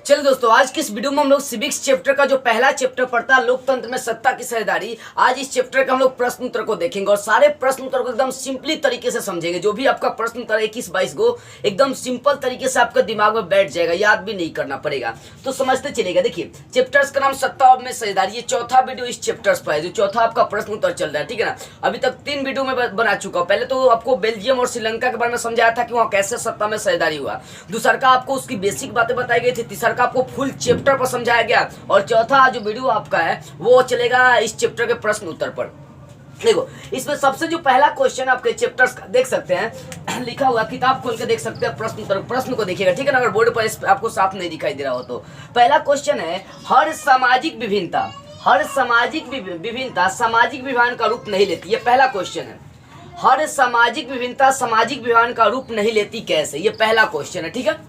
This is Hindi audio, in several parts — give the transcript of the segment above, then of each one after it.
चलो दोस्तों, आज की इस वीडियो में हम लोग सिविक्स चैप्टर का जो पहला चैप्टर पढ़ता है लोकतंत्र में सत्ता की साझेदारी, आज इस चैप्टर का हम लोग प्रश्न उत्तर को देखेंगे और सारे प्रश्न उत्तर को एकदम सिंपली तरीके से समझेंगे। जो भी आपका प्रश्न उत्तर 21-22 को एकदम सिंपल तरीके से आपके दिमाग में बैठ जाएगा, याद भी नहीं करना पड़ेगा, तो समझते चलेगा। देखिए, चैप्टर्स का नाम सत्ता में साझेदारी, ये चौथा वीडियो इस चैप्टर्स पर है, जो चौथा आपका प्रश्न उत्तर चल रहा है, ठीक है ना। अभी तक 3 वीडियो में बना चुका हूँ। पहले तो आपको बेल्जियम और श्रीलंका के बारे में समझाया था कि वहाँ कैसे सत्ता में साझेदारी हुआ, दूसरा का आपको उसकी बेसिक बातें बताई गई थी, तीसरा का आपको फुल चैप्टर पर समझाया गया, और चौथा जो वीडियो आपका है वो चलेगा इस चैप्टर के प्रश्न उत्तर पर। देखो, इसमें सबसे जो पहला क्वेश्चन आपके चैप्टर्स का देख सकते हैं, लिखा हुआ, किताब खोल के देख सकते हैं, प्रश्न उत्तर, प्रश्न को देखिएगा, ठीक है ना। अगर बोर्ड पर आपको साफ नहीं दिखाई दे रहा हो तो पहला क्वेश्चन है, हर सामाजिक विभिन्नता सामाजिक विभाजन का रूप नहीं लेती। ये पहला क्वेश्चन है, हर सामाजिक विभिन्नता सामाजिक विभाजन का रूप नहीं लेती कैसे, ये पहला क्वेश्चन है, ठीक है।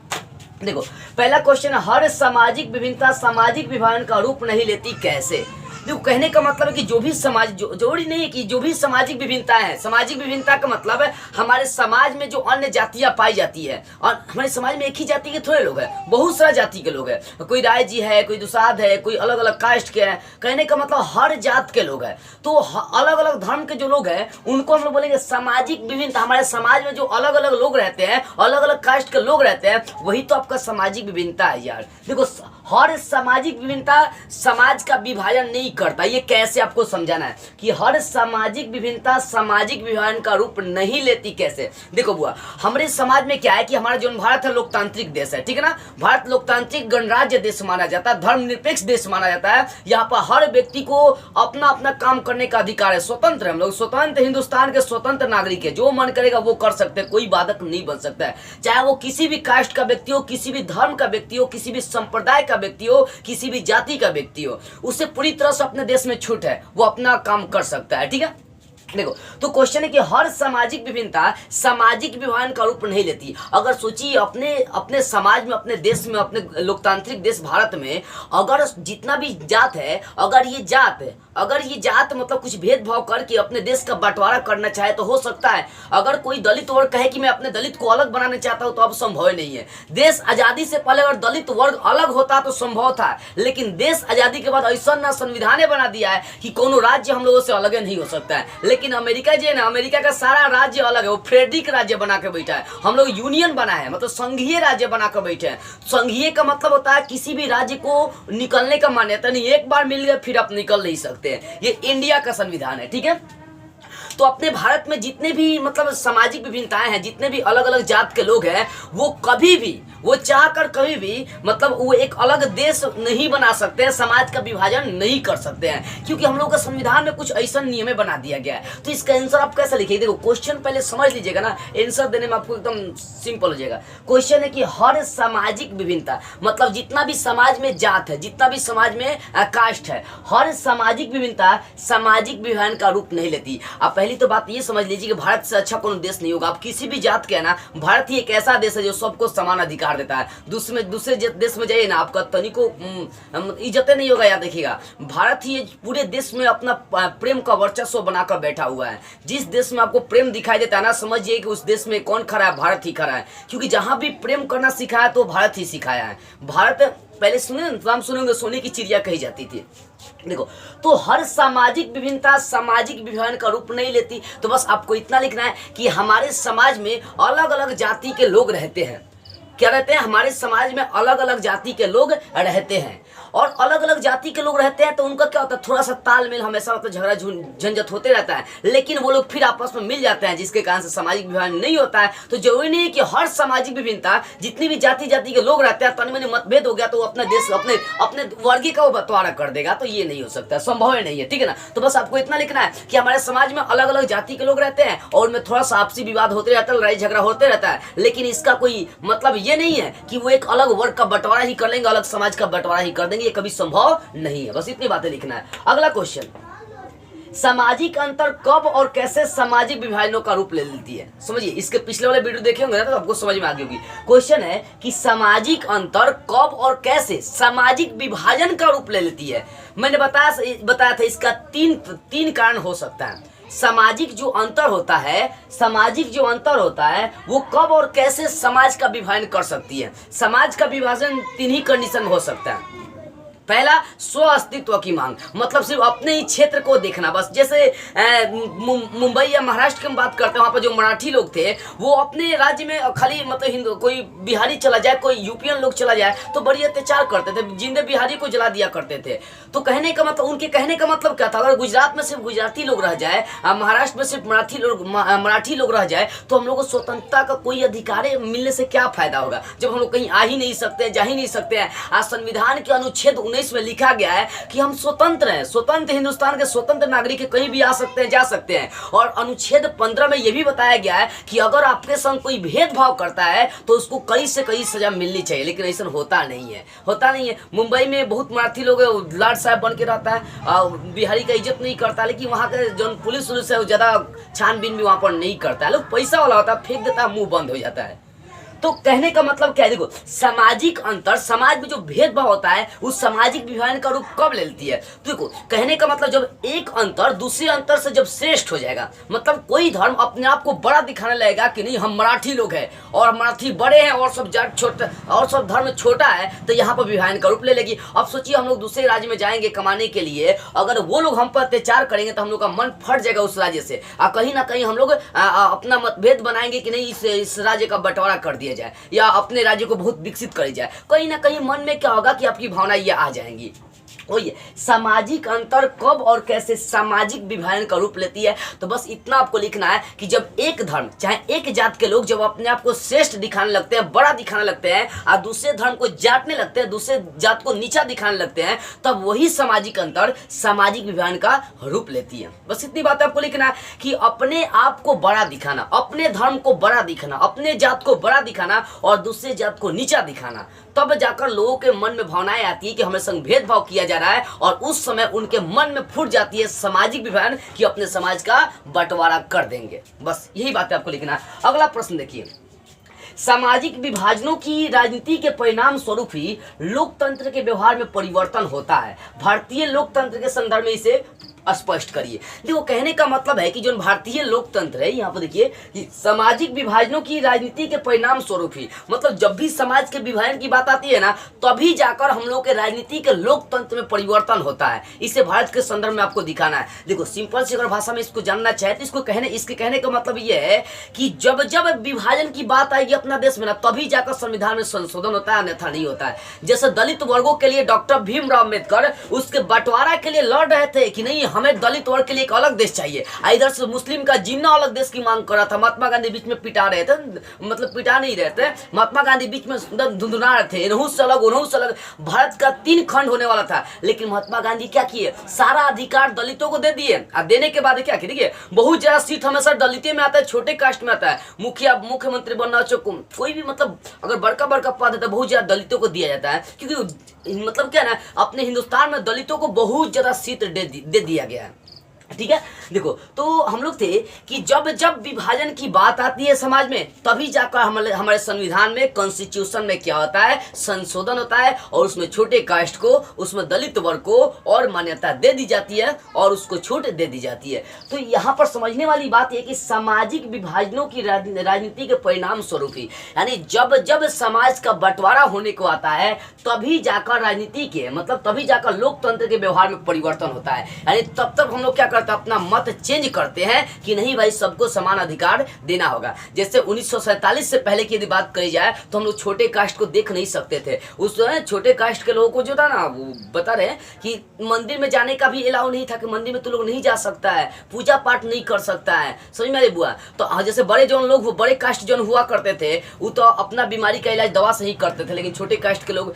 देखो, पहला क्वेश्चन है, हर सामाजिक विभिन्नता सामाजिक विभाजन का रूप नहीं लेती कैसे। देखो, कहने का मतलब है कि जो भी समाज, जरूरी नहीं है कि जो भी सामाजिक विभिन्नताएं हैं, सामाजिक विभिन्नता का मतलब है हमारे समाज में जो अन्य जातियां पाई जाती है, और हमारे समाज में एक ही जाति के थोड़े लोग हैं, बहुत सारा जाति के लोग हैं, कोई राय जी है, कोई दुसाध है, कोई अलग अलग कास्ट के हैं। कहने का मतलब हर जात के लोग हैं, तो अलग अलग धर्म के जो लोग हैं उनको हम लोग बोलेंगे सामाजिक विभिन्नता। हमारे समाज में जो अलग अलग लोग रहते हैं, अलग अलग कास्ट के लोग रहते हैं, वही तो आपका सामाजिक विभिन्नता है यार। देखो, हर सामाजिक विभिन्नता समाज का विभाजन नहीं करता। ये कैसे आपको समझाना है कि हर सामाजिक विभिन्नता सामाजिक विभाजन का रूप नहीं लेती कैसे। देखो बुआ, हमारे समाज में क्या है कि हमारा जो भारत है लोकतांत्रिक देश है, ठीक है ना। भारत लोकतांत्रिक गणराज्य देश माना जाता है, धर्मनिरपेक्ष देश माना जाता है। यहाँ पर हर व्यक्ति को अपना अपना काम करने का अधिकार है, स्वतंत्र है। हम लोग स्वतंत्र, हिंदुस्तान के स्वतंत्र नागरिक है, जो मन करेगा वो कर सकते हैं, कोई बाधक नहीं बन सकता है। चाहे वो किसी भी कास्ट का व्यक्ति हो, किसी भी धर्म का व्यक्ति हो, किसी भी संप्रदाय का व्यक्ति हो, किसी भी जाति का व्यक्ति हो, उसे पूरी तरह से अपने देश में छूट है, वो अपना काम कर सकता है, ठीक है। देखो, तो क्वेश्चन है कि हर सामाजिक विभिन्नता सामाजिक विभाजन का रूप नहीं लेती। अगर सोचिए, अपने समाज में, अपने देश में, अपने लोकतांत्रिक देश भारत में अगर जितना भी जात है, अगर ये जात मतलब कुछ भेदभाव करके अपने देश का बंटवारा करना चाहे तो हो सकता है। अगर कोई दलित वर्ग कहे कि मैं अपने दलित को अलग बनाना चाहता हूं, तो अब संभव नहीं है। देश आजादी से पहले अगर दलित वर्ग अलग होता तो संभव था, लेकिन देश आजादी के बाद ऐसा ना संविधान बना दिया है कि कोनो राज्य हम लोगों से अलग नहीं हो सकता है। लेकिन अमेरिका जो है ना, अमेरिका का सारा राज्य अलग है, वो फेडरिक राज्य बना के बैठा है। हम लोग यूनियन बना है, मतलब संघीय राज्य बना कर बैठे हैं। संघीय का मतलब होता है किसी भी राज्य को निकलने का मान्यता नहीं, एक बार मिल गया फिर आप निकल नहीं सकते हैं। ये इंडिया का संविधान है, ठीक है। तो अपने भारत में जितने भी मतलब सामाजिक विभिन्नताएं हैं, जितने भी अलग अलग जात के लोग हैं, वो कभी भी, वो चाहकर कभी भी मतलब वो एक अलग देश नहीं बना सकते हैं, समाज का विभाजन नहीं कर सकते हैं, क्योंकि हम लोग का संविधान में कुछ ऐसा नियम बना दिया गया है। तो इसका आंसर आप कैसे लिखेंगे? देखो, क्वेश्चन पहले समझ लीजिएगा ना, आंसर देने में आपको एकदम सिंपल हो जाएगा। क्वेश्चन है कि हर सामाजिक विभिन्नता मतलब जितना भी समाज में जात है, जितना भी समाज में कास्ट है, हर सामाजिक विभिन्नता सामाजिक विभाजन का रूप नहीं लेती। आप पहली तो बात ये समझ लीजिए कि भारत से अच्छा कोई देश नहीं होगा। आप किसी भी जात के है ना, भारत ही एक ऐसा देश है जो सबको समान अधिकार देता है। दूसरे देश में जाइए ना, आपका तनिको इज्जत नहीं होगा। याद देखिएगा, भारत ही पूरे देश में अपना प्रेम का वर्चस्व बनाकर बैठा हुआ है। जिस देश में आपको प्रेम दिखाई देता है ना, समझिए कि उस देश में कौन खड़ा है, भारत ही खड़ा है, क्योंकि जहां भी प्रेम करना सिखाया तो भारत ही सिखाया है। भारत, पहले सुने नाम सुनेंगे, सोने की चिड़िया कही जाती थी। देखो, तो हर सामाजिक विभिन्नता सामाजिक विभाजन का रूप नहीं लेती। तो बस आपको इतना लिखना है कि हमारे समाज में अलग अलग जाति के लोग रहते हैं। क्या रहते हैं? हमारे समाज में अलग अलग जाति के लोग रहते हैं, और अलग अलग जाति के लोग रहते हैं तो उनका क्या होता है, थोड़ा सा तालमेल हमेशा मतलब झगड़ा झंझट होते रहता है, लेकिन वो लोग फिर आपस में मिल जाते हैं, जिसके कारण से सामाजिक विभाजन नहीं होता है। तो जरूरी नहीं है कि हर सामाजिक विभिन्नता जितनी भी जाति के लोग रहते हैं, तनि मनि मतभेद हो गया तो अपना देश अपने वर्गीय का वो बंटवारा कर देगा, तो ये नहीं हो सकता, संभव ही नहीं है, ठीक है ना। तो बस आपको इतना लिखना है कि हमारे समाज में अलग अलग जाति के लोग रहते हैं, और उनमें थोड़ा सा आपसी विवाद होते रहता है, लड़ाई झगड़ा होते रहता है, लेकिन इसका कोई मतलब ये नहीं है कि वो एक अलग वर्ग का बंटवारा ही कर लेंगे, अलग समाज का बंटवारा ही कर देंगे, ये कभी संभव नहीं है। बस इतनी बातें लिखना है। अगला क्वेश्चन, सामाजिक अंतर कब और कैसे सामाजिक विभाजनों का रूप ले लेती है। समझिए, इसके पिछले वाले वीडियो देखे होंगे ना, तो आपको समझ में आ गई होगी। क्वेश्चन है कि सामाजिक अंतर कब और कैसे सामाजिक विभाजन का रूप ले लेती है। मैंने बताया था इसका तीन कारण हो सकता है। सामाजिक जो अंतर होता है, सामाजिक जो अंतर होता है वो कब और कैसे समाज का विभाजन कर सकती है। समाज का विभाजन 3 ही कंडीशन में हो सकता है। पहला, स्व अस्तित्व की मांग, मतलब सिर्फ अपने ही क्षेत्र को देखना। बस जैसे मुंबई या महाराष्ट्र की हम बात करते हैं, वहाँ पर जो मराठी लोग थे वो अपने राज्य में खाली मतलब हिंदू, कोई बिहारी चला जाए, कोई यूपियन लोग चला जाए तो बड़ी अत्याचार करते थे, जिंदे बिहारी को जला दिया करते थे। तो कहने का मतलब, उनके कहने का मतलब क्या था, अगर गुजरात में सिर्फ गुजराती लोग रह जाए, महाराष्ट्र में सिर्फ मराठी लोग रह जाए तो हम लोग को स्वतंत्रता का कोई अधिकार मिलने से क्या फायदा होगा, जब हम लोग कहीं आ ही नहीं सकते, जा ही नहीं सकते हैं। आज संविधान के अनुच्छेद 19 में लिखा गया है कि हम स्वतंत्र हैं, स्वतंत्र हिंदुस्तान के स्वतंत्र नागरिक कहीं भी आ सकते हैं, जा सकते हैं। और अनुच्छेद 15 में यह भी बताया गया है कि अगर आपके संग कोई भेदभाव करता है तो उसको कई से कई सजा मिलनी चाहिए, लेकिन ऐसा होता नहीं है, होता नहीं है। मुंबई में बहुत मराठी लोग लाट साहब बन के रहता है, बिहारी का इज्जत नहीं करता, लेकिन वहाँ के जो पुलिस है वो ज्यादा छानबीन भी वहाँ पर नहीं करता है। लोग पैसा वाला होता है, फेंक देता है, मुंह बंद हो जाता है। तो कहने का मतलब क्या है, देखो सामाजिक अंतर, समाज में जो भेदभाव होता है उस सामाजिक विभाजन का रूप कब लेती है। तो देखो कहने का मतलब जब एक अंतर दूसरे अंतर से जब श्रेष्ठ हो जाएगा, मतलब कोई धर्म अपने आप को बड़ा दिखाने लगेगा कि नहीं हम मराठी लोग हैं और मराठी बड़े हैं और सब जाट छोटा और सब धर्म छोटा है, तो यहाँ पर विभाजन का रूप ले लेगी। अब सोचिए हम लोग दूसरे राज्य में जाएंगे कमाने के लिए, अगर वो लोग हम पर अत्याचार करेंगे तो हम लोग का मन फट जाएगा उस राज्य से, और कहीं ना कहीं हम लोग अपना मतभेद बनाएंगे कि नहीं इस राज्य का बंटवारा कर दिया जाए या अपने राज्य को बहुत विकसित करी जाए। कहीं ना कहीं मन में क्या होगा कि आपकी भावना ये आ जाएंगी। वही सामाजिक अंतर कब और कैसे सामाजिक विभाजन का रूप लेती है। तो बस इतना आपको लिखना है कि जब एक धर्म चाहे एक जात के लोग जब अपने आप को श्रेष्ठ दिखाने लगते हैं, बड़ा दिखाने लगते हैं और दूसरे धर्म को जाटने लगते हैं, दूसरे जात को नीचा दिखाने लगते हैं, तब वही सामाजिक अंतर सामाजिक विभाजन का रूप लेती है। बस इतनी बात आपको लिखना है कि अपने आप को बड़ा दिखाना, अपने धर्म को बड़ा दिखाना, अपने जात को बड़ा दिखाना और दूसरे जात को नीचा दिखाना, तब जाकर लोगों के मन में भावनाएं आती है कि हमें संग भेदभाव किया जा रहा है, और उस समय उनके मन में फूट जाती है सामाजिक विभाजन कि अपने समाज का बंटवारा कर देंगे। बस यही बात है आपको लिखना है। अगला प्रश्न देखिए, सामाजिक विभाजनों की राजनीति के परिणाम स्वरूप ही लोकतंत्र के व्यवहार में परिवर्तन होता है। भारतीय लोकतंत्र के संदर्भ में इसे स्पष्ट करिए। देखो कहने का मतलब है कि जो भारतीय लोकतंत्र है, यहाँ पर देखिए कि सामाजिक विभाजनों की राजनीति के परिणाम स्वरूप ही, मतलब जब भी समाज के विभाजन की बात आती है ना, तभी जाकर हम लोग के राजनीति के लोकतंत्र में परिवर्तन होता है। इसे भारत के संदर्भ में आपको दिखाना है। देखो सिंपल से अगर भाषा में इसको जानना चाहे तो इसके कहने का मतलब ये है कि जब जब विभाजन की बात आएगी अपना देश में ना, तभी जाकर संविधान में संशोधन होता है, अन्यथा नहीं होता है। जैसे दलित वर्गों के लिए डॉक्टर भीमराव अम्बेडकर उसके बंटवारा के लिए लड़ रहे थे कि नहीं हमें दलित वर्ग के लिए एक अलग देश चाहिए, इधर से मुस्लिम का जिन्ना अलग देश की मांग कर रहा था। महात्मा गांधी बीच में पिटा रहे थे, मतलब पिटा नहीं रहे थे, महात्मा गांधी बीच में धुंधुना रहे थे, इन्हों से अलग उन्हों से अलग, भारत का 3 खंड होने वाला था। लेकिन महात्मा गांधी क्या किए, सारा अधिकार दलितों को दे दिए। और देने के बाद क्या किए, देखिए बहुत ज्यादा सीट हमेशा दलित में आता है, छोटे कास्ट में आता है। मुख्यमंत्री बनना कोई भी मतलब अगर बड़का बड़का पद है तो बहुत ज्यादा दलितों को दिया जाता है, क्योंकि मतलब क्या ना अपने हिंदुस्तान में दलितों को बहुत ज्यादा सीट दे दिया गया है। ठीक है, देखो तो हम लोग थे कि जब जब विभाजन की बात आती है समाज में, तभी जाकर हमारे संविधान में, कॉन्स्टिट्यूशन में क्या होता है, संशोधन होता है, और उसमें छोटे कास्ट को, उसमें दलित वर्ग को और मान्यता दे दी जाती है और उसको छूट दे दी जाती है। तो यहाँ पर समझने वाली बात यह कि सामाजिक विभाजनों की राजनीति के परिणाम स्वरूप ही, यानी जब जब समाज का बंटवारा होने को आता है तभी जाकर राजनीति के मतलब तभी जाकर लोकतंत्र के व्यवहार में परिवर्तन होता है। यानी तब तक हम लोग क्या अपना मत चेंज करते हैं कि नहीं भाई सबको समान अधिकार देना होगा। जैसे 1947 से पहले की यदि बात करी जाए तो हम लोग छोटे कास्ट को देख नहीं सकते थे। उस छोटे कास्ट के लोगों को जो था ना, वो बता रहे हैं कि मंदिर में जाने का भी अलाउ नहीं था, कि मंदिर में तो लोग नहीं जा सकता है, पूजा पाठ नहीं कर सकता है, समझ में बुआ। तो जैसे बड़े जो लोग बड़े कास्ट जो हुआ करते थे वो तो अपना बीमारी का इलाज दवा से ही करते थे, लेकिन छोटे कास्ट के लोग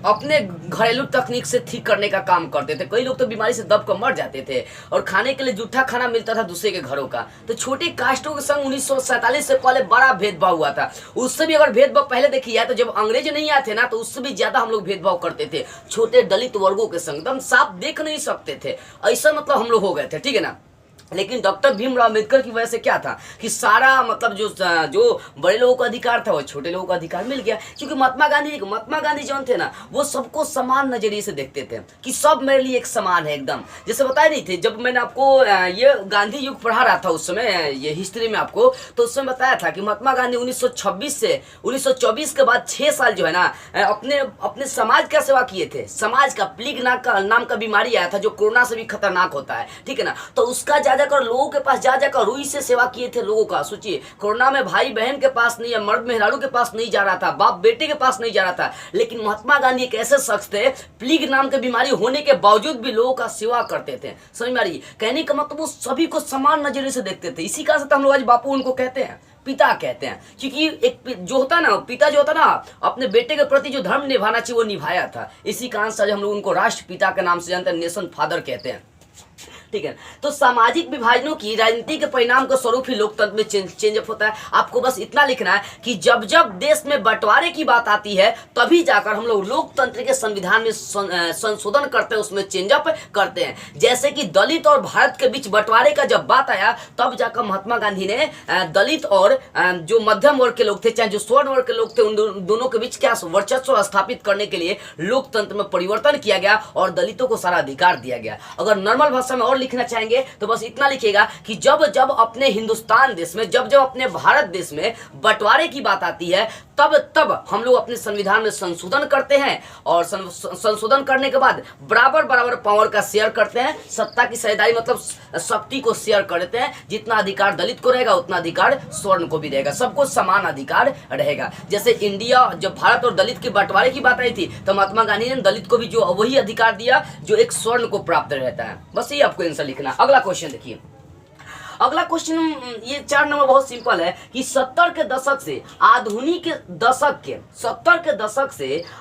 अपने घरेलू तकनीक से ठीक करने का काम करते थे। कई लोग तो बीमारी से दब कर मर जाते थे और खाने के लिए जूठा खाना मिलता था दूसरे के घरों का। तो छोटे कास्टों के संग 1947 से पहले बड़ा भेदभाव हुआ था। उससे भी अगर भेदभाव पहले देखी जाए तो जब अंग्रेज नहीं आए थे ना, तो उससे भी ज्यादा हम लोग भेदभाव करते थे छोटे दलित वर्गों के संग, एकदम साफ देख नहीं सकते थे, ऐसा मतलब हम लोग हो गए थे। ठीक है ना, लेकिन डॉक्टर भीमराव अम्बेडकर की वजह से क्या था कि सारा मतलब जो बड़े लोगों का अधिकार था वो छोटे लोगों का अधिकार मिल गया, क्योंकि महात्मा गांधी जो थे ना वो सबको समान नजरिए से देखते थे कि सब मेरे लिए एक समान है एकदम। जैसे बताए नहीं थे जब मैंने आपको ये गांधी युग पढ़ा रहा था उस समय ये हिस्ट्री में आपको, तो उस समय बताया था कि महात्मा गांधी 1926 से 1924 के बाद 6 साल जो है ना अपने अपने समाज का सेवा किए थे। समाज का प्लेग नाम का बीमारी आया था जो कोरोना से भी खतरनाक होता है, ठीक है ना, तो उसका जाकर लोगों के पास जाकर रुई से सेवा किए थे लोगों का। सोचिए कोरोना में भाई बहन के पास नहीं है, मर्द मेहरारू के पास नहीं जा रहा था, बाप बेटे के पास नहीं जा रहा था, लेकिन महात्मा गांधी एक ऐसे शख्स थे प्लेग नाम की बीमारी होने के बावजूद भी लोगों का सेवा करते थे। समझ में आ रही? कहने का मतलब वो सभी को समान नजरिए से देखते थे। इसी कारण से हम लोग आज बापू उनको कहते हैं, पिता कहते हैं, क्योंकि एक जो होता ना पिता जो होता ना अपने बेटे के प्रति जो धर्म निभाना चाहिए वो निभाया था। इसी कारण से हम लोग उनको राष्ट्रपिता के नाम से जानते हैं, नेशन फादर कहते हैं, ठीक है। तो सामाजिक विभाजनों की राजनीति के परिणाम का स्वरूप ही लोकतंत्र में चेंज अप होता है। आपको बस इतना लिखना है कि जब जब देश में बंटवारे की बात आती है तभी जाकर हम लोग लोकतंत्र के संविधान में संशोधन करते हैं, उसमें चेंज अप करते हैं। जैसे कि दलित और भारत के बीच बंटवारे का जब बात आया तब जाकर महात्मा गांधी ने दलित और जो मध्यम वर्ग के लोग थे, चाहे जो स्वर्ण वर्ग के लोग थे, उन दोनों के बीच क्या वर्चस्व स्थापित करने के लिए लोकतंत्र में परिवर्तन किया गया और दलितों को सारा अधिकार दिया गया। अगर नॉर्मल भाषा में और लिखना चाहेंगे तो बस इतना लिखिएगा कि जब जब अपने हिंदुस्तान देश में, जब जब अपने भारत देश में बंटवारे की बात आती है तब तब हम लोग अपने संविधान में संशोधन करते हैं और संशोधन करने के बाद बराबर पावर का शेयर करते हैं, सत्ता की साझेदारी मतलब शक्ति को शेयर करते हैं। जितना अधिकार दलित को रहेगा उतना अधिकार स्वर्ण को भी रहेगा, सबको समान अधिकार रहेगा। जैसे इंडिया जब भारत और दलित के बंटवारे की बात आई थी तो महात्मा गांधी ने दलित को भी जो वही अधिकार दिया जो एक स्वर्ण को प्राप्त रहता है। बस ये आपको आंसर लिखना। अगला क्वेश्चन देखिए, अगला क्वेश्चन ये 4 नंबर बहुत सिंपल है कि 70 के दशक से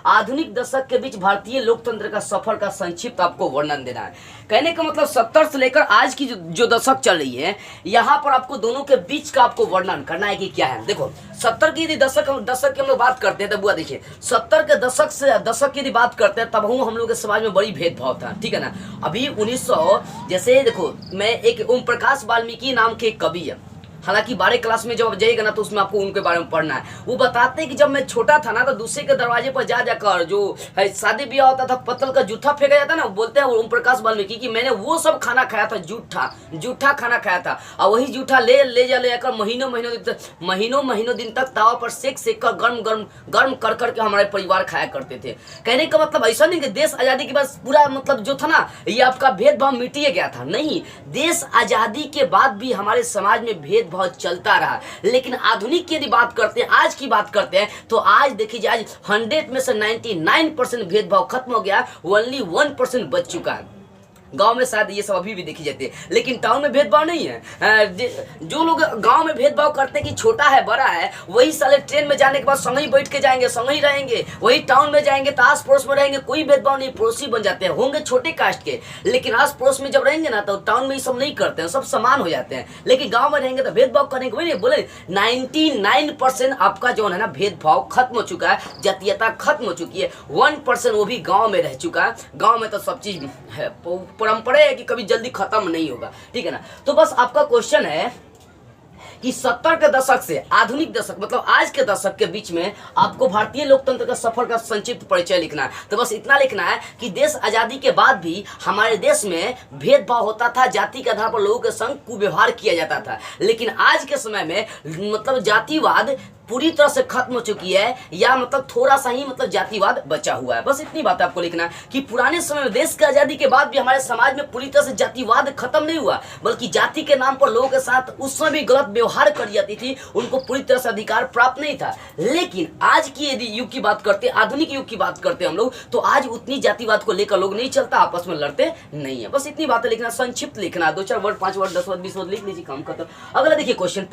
आधुनिक दशक के बीच भारतीय लोकतंत्र का सफर का संक्षिप्त आपको वर्णन देना है। कहने का मतलब 70 से लेकर आज की जो दशक चल रही है यहाँ पर आपको दोनों के बीच का आपको वर्णन करना है कि क्या है। देखो 70 की यदि दशक की हम लोग बात करते हैं तब बुआ देखिए 70 के दशक की यदि बात करते हैं तब हम लोग के समाज में बड़ी भेदभाव था, ठीक है ना। अभी 1900 जैसे देखो मैं एक ओम प्रकाश वाल्मीकि नाम के एक कवि है, हालांकि 12 क्लास में जब जाइएगा ना तो उसमें आपको उनके बारे में पढ़ना है। वो बताते हैं कि जब मैं छोटा था ना तो दूसरे के दरवाजे पर जाकर जो है शादी ब्याह होता था पत्तल का जूठा फेंका जाता ना, बोलते हैं ओम प्रकाश वाल्मीकि कि मैंने वो सब खाना खाया था, जूठा खाना खाया था, और वही जूठा ले जाकर महीनों दिन तक तावा पर सेक कर गर्म कर के हमारे परिवार खाया करते थे। कहने का मतलब ऐसा नहीं कि देश आजादी के बाद पूरा मतलब जो था ना ये आपका भेदभाव मिटिए गया था, नहीं, देश आजादी के बाद भी हमारे समाज में भेदभाव बहुत चलता रहा। लेकिन आधुनिक की यदि बात करते हैं, आज की बात करते हैं तो आज देखिए आज 100 में से 99% भेदभाव खत्म हो गया, ओनली 1% बच चुका है। गांव में शायद ये सब अभी भी देखी जाती है, लेकिन टाउन में भेदभाव नहीं है। जो लोग गांव में भेदभाव करते हैं कि छोटा है बड़ा है, वही साले ट्रेन में जाने के बाद संग ही बैठ के जाएंगे, संग ही रहेंगे। वही टाउन में जाएंगे तो आस पड़ोस में रहेंगे, कोई भेदभाव नहीं, पड़ोसी बन जाते हैं, होंगे छोटे कास्ट के, लेकिन आस पड़ोस में जब रहेंगे ना तो टाउन में ये सब नहीं करते हैं, सब समान हो जाते हैं। लेकिन गाँव में रहेंगे तो भेदभाव करेंगे, वही नहीं बोले 99% आपका जो है ना भेदभाव खत्म हो चुका है, जातीयता खत्म हो चुकी है। 1% वो भी गाँव में रह चुका है। गाँव में तो सब चीज है, परंपरा है कि कभी जल्दी खत्म नहीं होगा, ठीक है ना। तो बस आपका क्वेश्चन है कि 70 के दशक से आधुनिक दशक मतलब आज के दशक के बीच में आपको भारतीय लोकतंत्र का सफर का संक्षिप्त परिचय लिखना है। तो बस इतना लिखना है कि देश आजादी के बाद भी हमारे देश में भेदभाव होता था, जाति के आधार पर लोगों के संग कुव्यवहार किया जाता था। लेकिन आज के समय में मतलब जातिवाद पूरी तरह से खत्म हो चुकी है, या मतलब थोड़ा सा ही मतलब जातिवाद बचा हुआ है। बस इतनी बात आपको लिखना है कि पुराने समय में देश की आजादी के बाद भी हमारे समाज में पूरी तरह से जातिवाद खत्म नहीं हुआ, बल्कि जाति के नाम पर लोगों के साथ उस समय भी गलत व्यवहार करी जाती थी, उनको पूरी तरह से अधिकार प्राप्त नहीं था। लेकिन आज की यदि युग की बात करते, आधुनिक युग की बात करते हम लोग, तो आज उतनी जातिवाद को लेकर लोग नहीं चलता, आपस में लड़ते नहीं है। बस इतनी बातें लिखना, संक्षिप्त लिखना, 2-4 वर्ड, 5 वर्ड, 10 वर्ड, 20 वर्ड लिख लीजिए, काम खत्म। अगला देखिए क्वेश्चन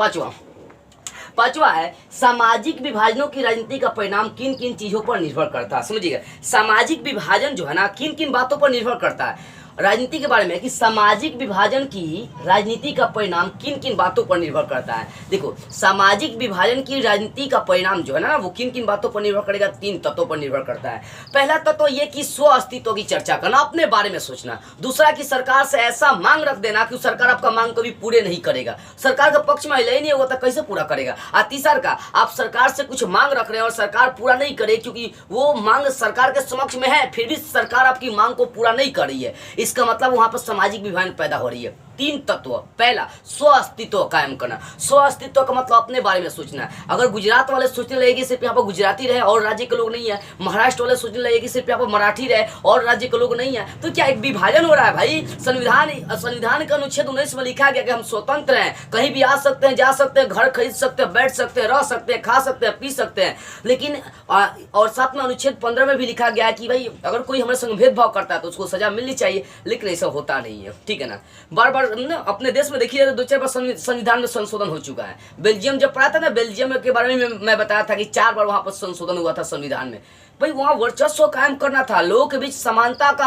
पांचवा है सामाजिक विभाजनों की राजनीति का परिणाम किन किन चीजों पर निर्भर करता है। समझिएगा, सामाजिक विभाजन जो है ना किन किन बातों पर निर्भर करता है। राजनीति के बारे में कि सामाजिक विभाजन की राजनीति का परिणाम किन किन बातों पर निर्भर करता है। देखो, सामाजिक विभाजन की राजनीति का परिणाम जो है ना वो किन किन बातों पर निर्भर करेगा, 3 तत्वों पर निर्भर करता है। पहला तत्व ये कि स्व अस्तित्व की चर्चा करना, अपने बारे में सोचना। दूसरा कि सरकार से ऐसा मांग रख देना कि सरकार आपका मांग कभी पूरे नहीं करेगा, सरकार का पक्ष में ही नहीं होगा तो कैसे पूरा करेगा। और तीसरा का आप सरकार से कुछ मांग रख रहे हैं और सरकार पूरा नहीं करे क्योंकि वो मांग सरकार के समक्ष में है, फिर भी सरकार आपकी मांग को पूरा नहीं कर रही है, इसका मतलब वहां पर सामाजिक विभाजन पैदा हो रही है। 3 तत्व। पहला, स्व अस्तित्व कायम करना। स्व अस्तित्व का मतलब अपने बारे में सोचना। अगर गुजरात वाले सोचने लगे कि सिर्फ यहाँ पर गुजराती रहे और राज्य के लोग नहीं है, महाराष्ट्र वाले सोचने लगे कि सिर्फ यहाँ पर मराठी रहे और राज्य के लोग नहीं है, तो क्या एक विभाजन हो रहा है भाई। संविधान का अनुच्छेद 19 में लिखा गया कि हम स्वतंत्र हैं, कहीं भी आ सकते हैं, जा सकते हैं, घर खरीद सकते हैं, बैठ सकते हैं, रह सकते हैं, खा सकते हैं, पी सकते हैं। लेकिन और साथ में अनुच्छेद 15 में भी लिखा गया है कि भाई अगर कोई हमारे संग भेदभाव करता है तो उसको सजा मिलनी चाहिए, लेकिन ऐसा होता नहीं है, ठीक है ना। बार बार अपने देश में देखिए तो 2-4 बार संविधान में संशोधन हो चुका है। बेल्जियम जब पढ़ा था ना, बेल्जियम के बारे में मैं बताया था कि 4 बार वहां पर संशोधन हुआ था संविधान में। भाई वहां वर्चस्व कायम करना था, लोगों के बीच समानता का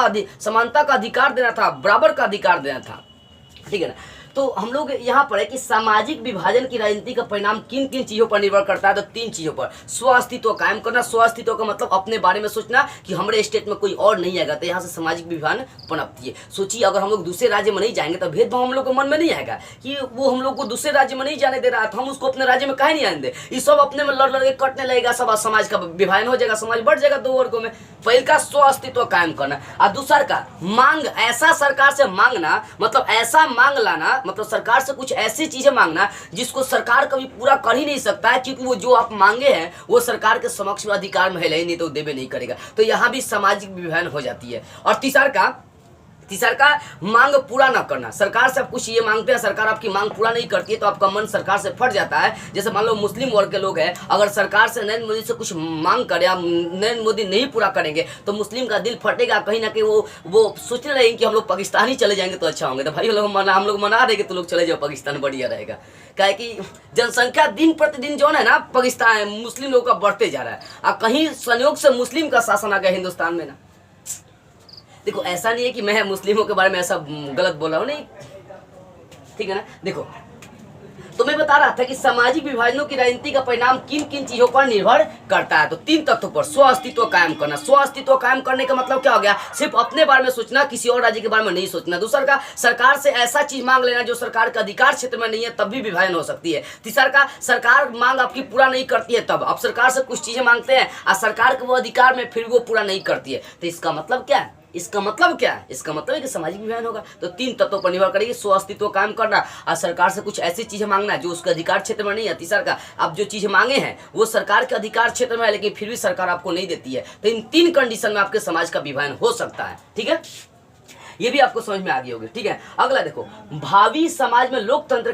अधिकार देना था, बराबर का अधिकार देना था, ठीक है ना। तो हम लोग यहाँ पर है कि सामाजिक विभाजन की राजनीति का परिणाम किन किन चीजों पर निर्भर करता है, तो 3 चीजों पर। स्व अस्तित्व कायम करना, स्व अस्तित्व का मतलब अपने बारे में सोचना कि हमारे स्टेट में कोई और नहीं आएगा, तो यहाँ से सामाजिक विभाजन पनपती है। सोचिए अगर हम लोग दूसरे राज्य में नहीं जाएंगे तो भेदभाव हम लोग को मन में नहीं आएगा कि वो हम लोग को दूसरे राज्य में नहीं जाने दे रहा है, तो हम उसको अपने राज्य में काहे नहीं आने दे। ये सब अपने में लड़ के कटने लगेगा, सब समाज का विभाजन हो जाएगा, समाज बढ़ जाएगा 2 वर्गों में। पहले का स्व अस्तित्व कायम करना और दूसरा का मांग, ऐसा सरकार से मांगना, मतलब ऐसा मांग लाना, मतलब सरकार से कुछ ऐसी चीजें मांगना जिसको सरकार कभी पूरा कर ही नहीं सकता है, क्योंकि वो जो आप मांगे हैं वो सरकार के समक्ष में अधिकार में है ही नहीं, तो देवे नहीं करेगा। तो यहाँ भी सामाजिक विभाजन हो जाती है। और तीसरा का मांग पूरा ना करना। सरकार से आप कुछ ये मांगते हैं, सरकार आपकी मांग पूरा नहीं करती है तो आपका मन सरकार से फट जाता है। जैसे मान लो मुस्लिम वर्ग के लोग हैं, अगर सरकार से नरेंद्र मोदी से कुछ मांग करें, नरेंद्र मोदी नहीं पूरा करेंगे तो मुस्लिम का दिल फटेगा, कहीं ना कहीं वो सोचने लगेंगे कि हम लोग पाकिस्तान ही चले जाएंगे तो अच्छा होंगे। तो भाई हम लोग मना देंगे तो लोग चले जाओ पाकिस्तान, बढ़िया रहेगा। क्या है कि जनसंख्या दिन प्रतिदिन जो है ना पाकिस्तान मुस्लिम लोगों का बढ़ते जा रहा है, और कहीं संयोग से मुस्लिम का शासन आ गया हिंदुस्तान में ना। देखो ऐसा नहीं है कि मैं मुस्लिमों के बारे में ऐसा गलत बोल रहा हूँ, नहीं, ठीक है ना। देखो तो मैं बता रहा था कि सामाजिक विभाजनों की राजनीति का परिणाम किन किन चीजों पर निर्भर करता है, तो 3 तत्वों पर। स्व अस्तित्व कायम करना। स्व अस्तित्व कायम करने का मतलब क्या हो गया, सिर्फ अपने बारे में सोचना, किसी और राज्य के बारे में नहीं सोचना। दूसरा का सरकार से ऐसा चीज मांग लेना जो सरकार के अधिकार क्षेत्र में नहीं है, तब भी विभाजन हो सकती है। तीसरा का सरकार मांग आपकी पूरा नहीं करती है, तब आप सरकार से कुछ चीजें मांगते हैं और सरकार के वो अधिकार में फिर वो पूरा नहीं करती है, तो इसका मतलब क्या है, इसका मतलब है कि सामाजिक विभाजन होगा। तो 3 तत्वों पर निर्भर करेगी, स्व अस्तित्व कायम करना और सरकार से कुछ ऐसी चीजें मांगना जो उसके अधिकार क्षेत्र में नहीं है। तीसरा का आप जो चीजें मांगे हैं वो सरकार के अधिकार क्षेत्र में है लेकिन फिर भी सरकार आपको नहीं देती है, तो इन 3 कंडीशन में आपके समाज का विभाजन हो सकता है, ठीक है। ये भी आपको समझ में आ गई होगी, ठीक है। अगला देखो, भावी समाज में लोकतंत्र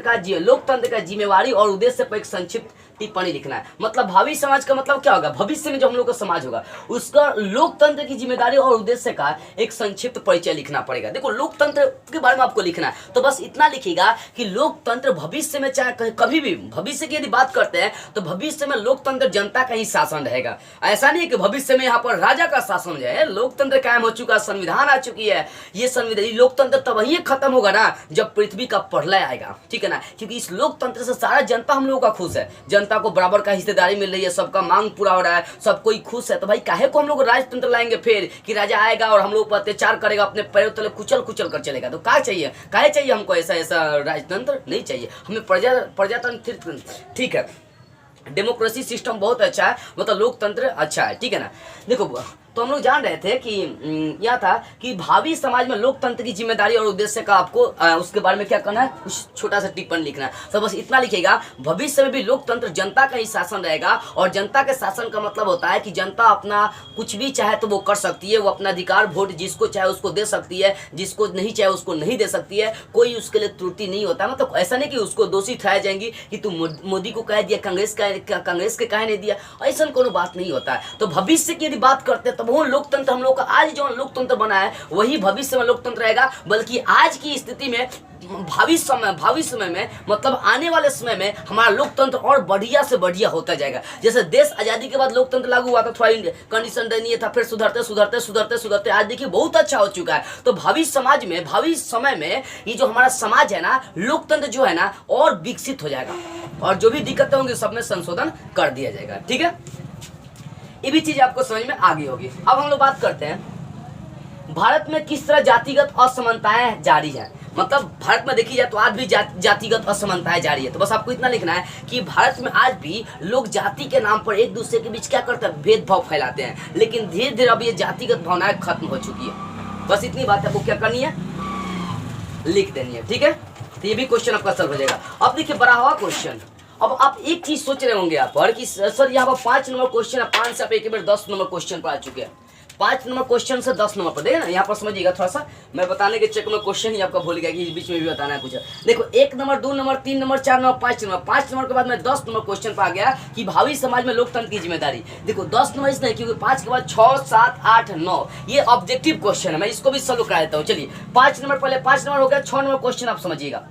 का जिम्मेवारी और उद्देश्य पर एक संक्षिप्त टिप्पणी लिखना है। मतलब भावी समाज का मतलब क्या होगा, भविष्य में जो हम लोग का समाज होगा उसका लोकतंत्र की जिम्मेदारी और उद्देश्य का एक संक्षिप्त परिचय लिखना पड़ेगा। देखो लोकतंत्र के बारे में आपको लिखना है, तो बस इतना लिखिएगा कि लोकतंत्र भविष्य में चाहे कभी भी, भविष्य की यदि बात करते हैं तो भविष्य में लोकतंत्र जनता का ही शासन रहेगा। ऐसा नहीं है कि भविष्य में यहाँ पर राजा का शासन है, लोकतंत्र कायम हो चुका, संविधान आ चुकी है। ये संविधान लोकतंत्र तब वही खत्म होगा ना जब पृथ्वी का प्रलय आएगा, ठीक है ना, क्योंकि इस लोकतंत्र से सारा जनता हम लोगों का खुश है, जनता को बराबर का हिस्सेदारी मिल रही है, सबका मांग पूरा हो रहा है, सब कोई खुश है। तो भाई काहे को हम लोग राजतंत्र लाएंगे फिर कि राजा आएगा और हम लोग पर अत्याचार करेगा, अपने पैरों तले कुचल कर चलेगा। तो क्या चाहिए, काहे चाहिए हमको ऐसा राजतंत्र नहीं चाहिए, हमें प्रजातंत्र, ठीक है, डेमोक्रेसी सिस्टम बहुत अच्छा है, मतलब लोकतंत्र अच्छा है, ठीक है ना। देखो तो हम लोग जान रहे थे कि यह था कि भावी समाज में लोकतंत्र की जिम्मेदारी और उद्देश्य का आपको उसके बारे में क्या करना है, कुछ छोटा सा टिप्पणी लिखना है। तो बस इतना लिखिएगा, भविष्य में भी लोकतंत्र जनता का ही शासन रहेगा, और जनता के शासन का मतलब होता है कि जनता अपना कुछ भी चाहे तो वो कर सकती है, वो अपना अधिकार वोट जिसको चाहे उसको दे सकती है, जिसको नहीं चाहे उसको नहीं दे सकती है, कोई उसके लिए त्रुटि नहीं होता। मतलब ऐसा नहीं कि उसको दोषी ठहराई जाएंगी कि तुम मोदी को कह दिया, कांग्रेस के कहे नहीं दिया, ऐसा कोनो बात नहीं होता है। तो भविष्य की यदि बात करते मतलब वो लोकतंत्र हम लोग का आज जो लोकतंत्र बना है वही भविष्य में लोकतंत्र रहेगा, बल्कि आज की स्थिति में भावी समय में मतलब आने वाले समय में हमारा लोकतंत्र और बढ़िया से बढ़िया होता जाएगा। जैसे देश आज़ादी के बाद लोकतंत्र लागू हुआ था, थोड़ा कंडीशन दयनीय था, फिर सुधरते आज देखिए बहुत अच्छा हो चुका है। तो भावी समय में ये जो हमारा समाज है ना, लोकतंत्र जो है ना और विकसित हो जाएगा और जो भी दिक्कतें होंगी सब में संशोधन कर दिया जाएगा। ठीक है, ये भी चीज आपको समझ में आ गई होगी। अब हम लोग बात करते हैं भारत में किस तरह जातिगत असमानताएं जारी है। मतलब भारत में देखी जाए तो आज भी जातिगत असमानताएं जारी है। तो बस आपको इतना लिखना है कि भारत में आज भी लोग जाति के नाम पर एक दूसरे के बीच क्या करते हैं, भेदभाव फैलाते हैं, लेकिन धीरे धीरे अब ये जातिगत भावनाएं खत्म हो चुकी है। बस इतनी बात आपको क्या करनी है, लिख देनी है। ठीक है, तो ये भी क्वेश्चन आपका सॉल्व हो जाएगा। अब देखिए बड़ा हुआ क्वेश्चन। अब आप एक चीज सोच रहे होंगे यहाँ पर कि सर यहाँ पर 5 नंबर क्वेश्चन है, 5 से आप एक बार 10 नंबर क्वेश्चन पर आ चुके हैं। 5 नंबर क्वेश्चन से 10 नंबर पर देखिए ना, यहाँ पर समझिएगा थोड़ा सा, मैं बताने के चक्कर में क्वेश्चन ही आपका भूल गया कि इस बीच में भी बताना है कुछ। देखो 1 number 2 number 3 number 4 number 5 number के बाद मैं 10 नंबर क्वेश्चन पर आ गया कि भावी समाज में लोकतंत्र की जिम्मेदारी। देखो 10 नंबर इसलिए क्योंकि 5 के बाद 6 7 8 9 ये ऑब्जेक्टिव क्वेश्चन है, मैं इसको भी सॉल्व करा देता हूँ। चलिए 5 नंबर पहले 5 नंबर हो गया, 6 नंबर क्वेश्चन आप समझिएगा,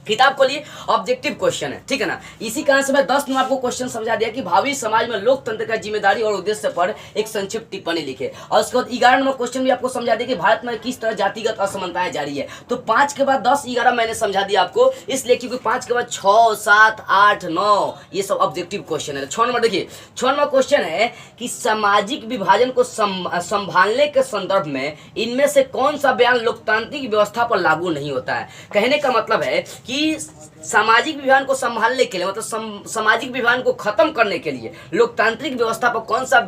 किताब को लिए ऑब्जेक्टिव क्वेश्चन है। ठीक है ना, इसी कारण से मैं 10 नंबर आपको क्वेश्चन समझा दिया कि भावी समाज में लोकतंत्र का जिम्मेदारी और उद्देश्य पर एक संक्षिप्त टिप्पणी लिखे। और उसके बाद 11 नंबर क्वेश्चन भी आपको समझा दिया कि भारत में किस तरह जातिगत असमानताएं जारी है। तो 5 के बाद 10 11 मैंने समझा दिया आपको, इसलिए क्योंकि 5 के बाद 6 7 8 9 ये सब ऑब्जेक्टिव क्वेश्चन है। 6 नंबर देखिए, 6 नंबर क्वेश्चन है कि सामाजिक विभाजन को संभालने के संदर्भ में इनमें से कौन सा बयान लोकतांत्रिक व्यवस्था पर लागू नहीं होता है। कहने का मतलब है कि सामाजिक विभाजन को संभालने के लिए मतलब सामाजिक विभाजन को खत्म करने के लिए लोकतांत्रिक व्यवस्था पर कौन सा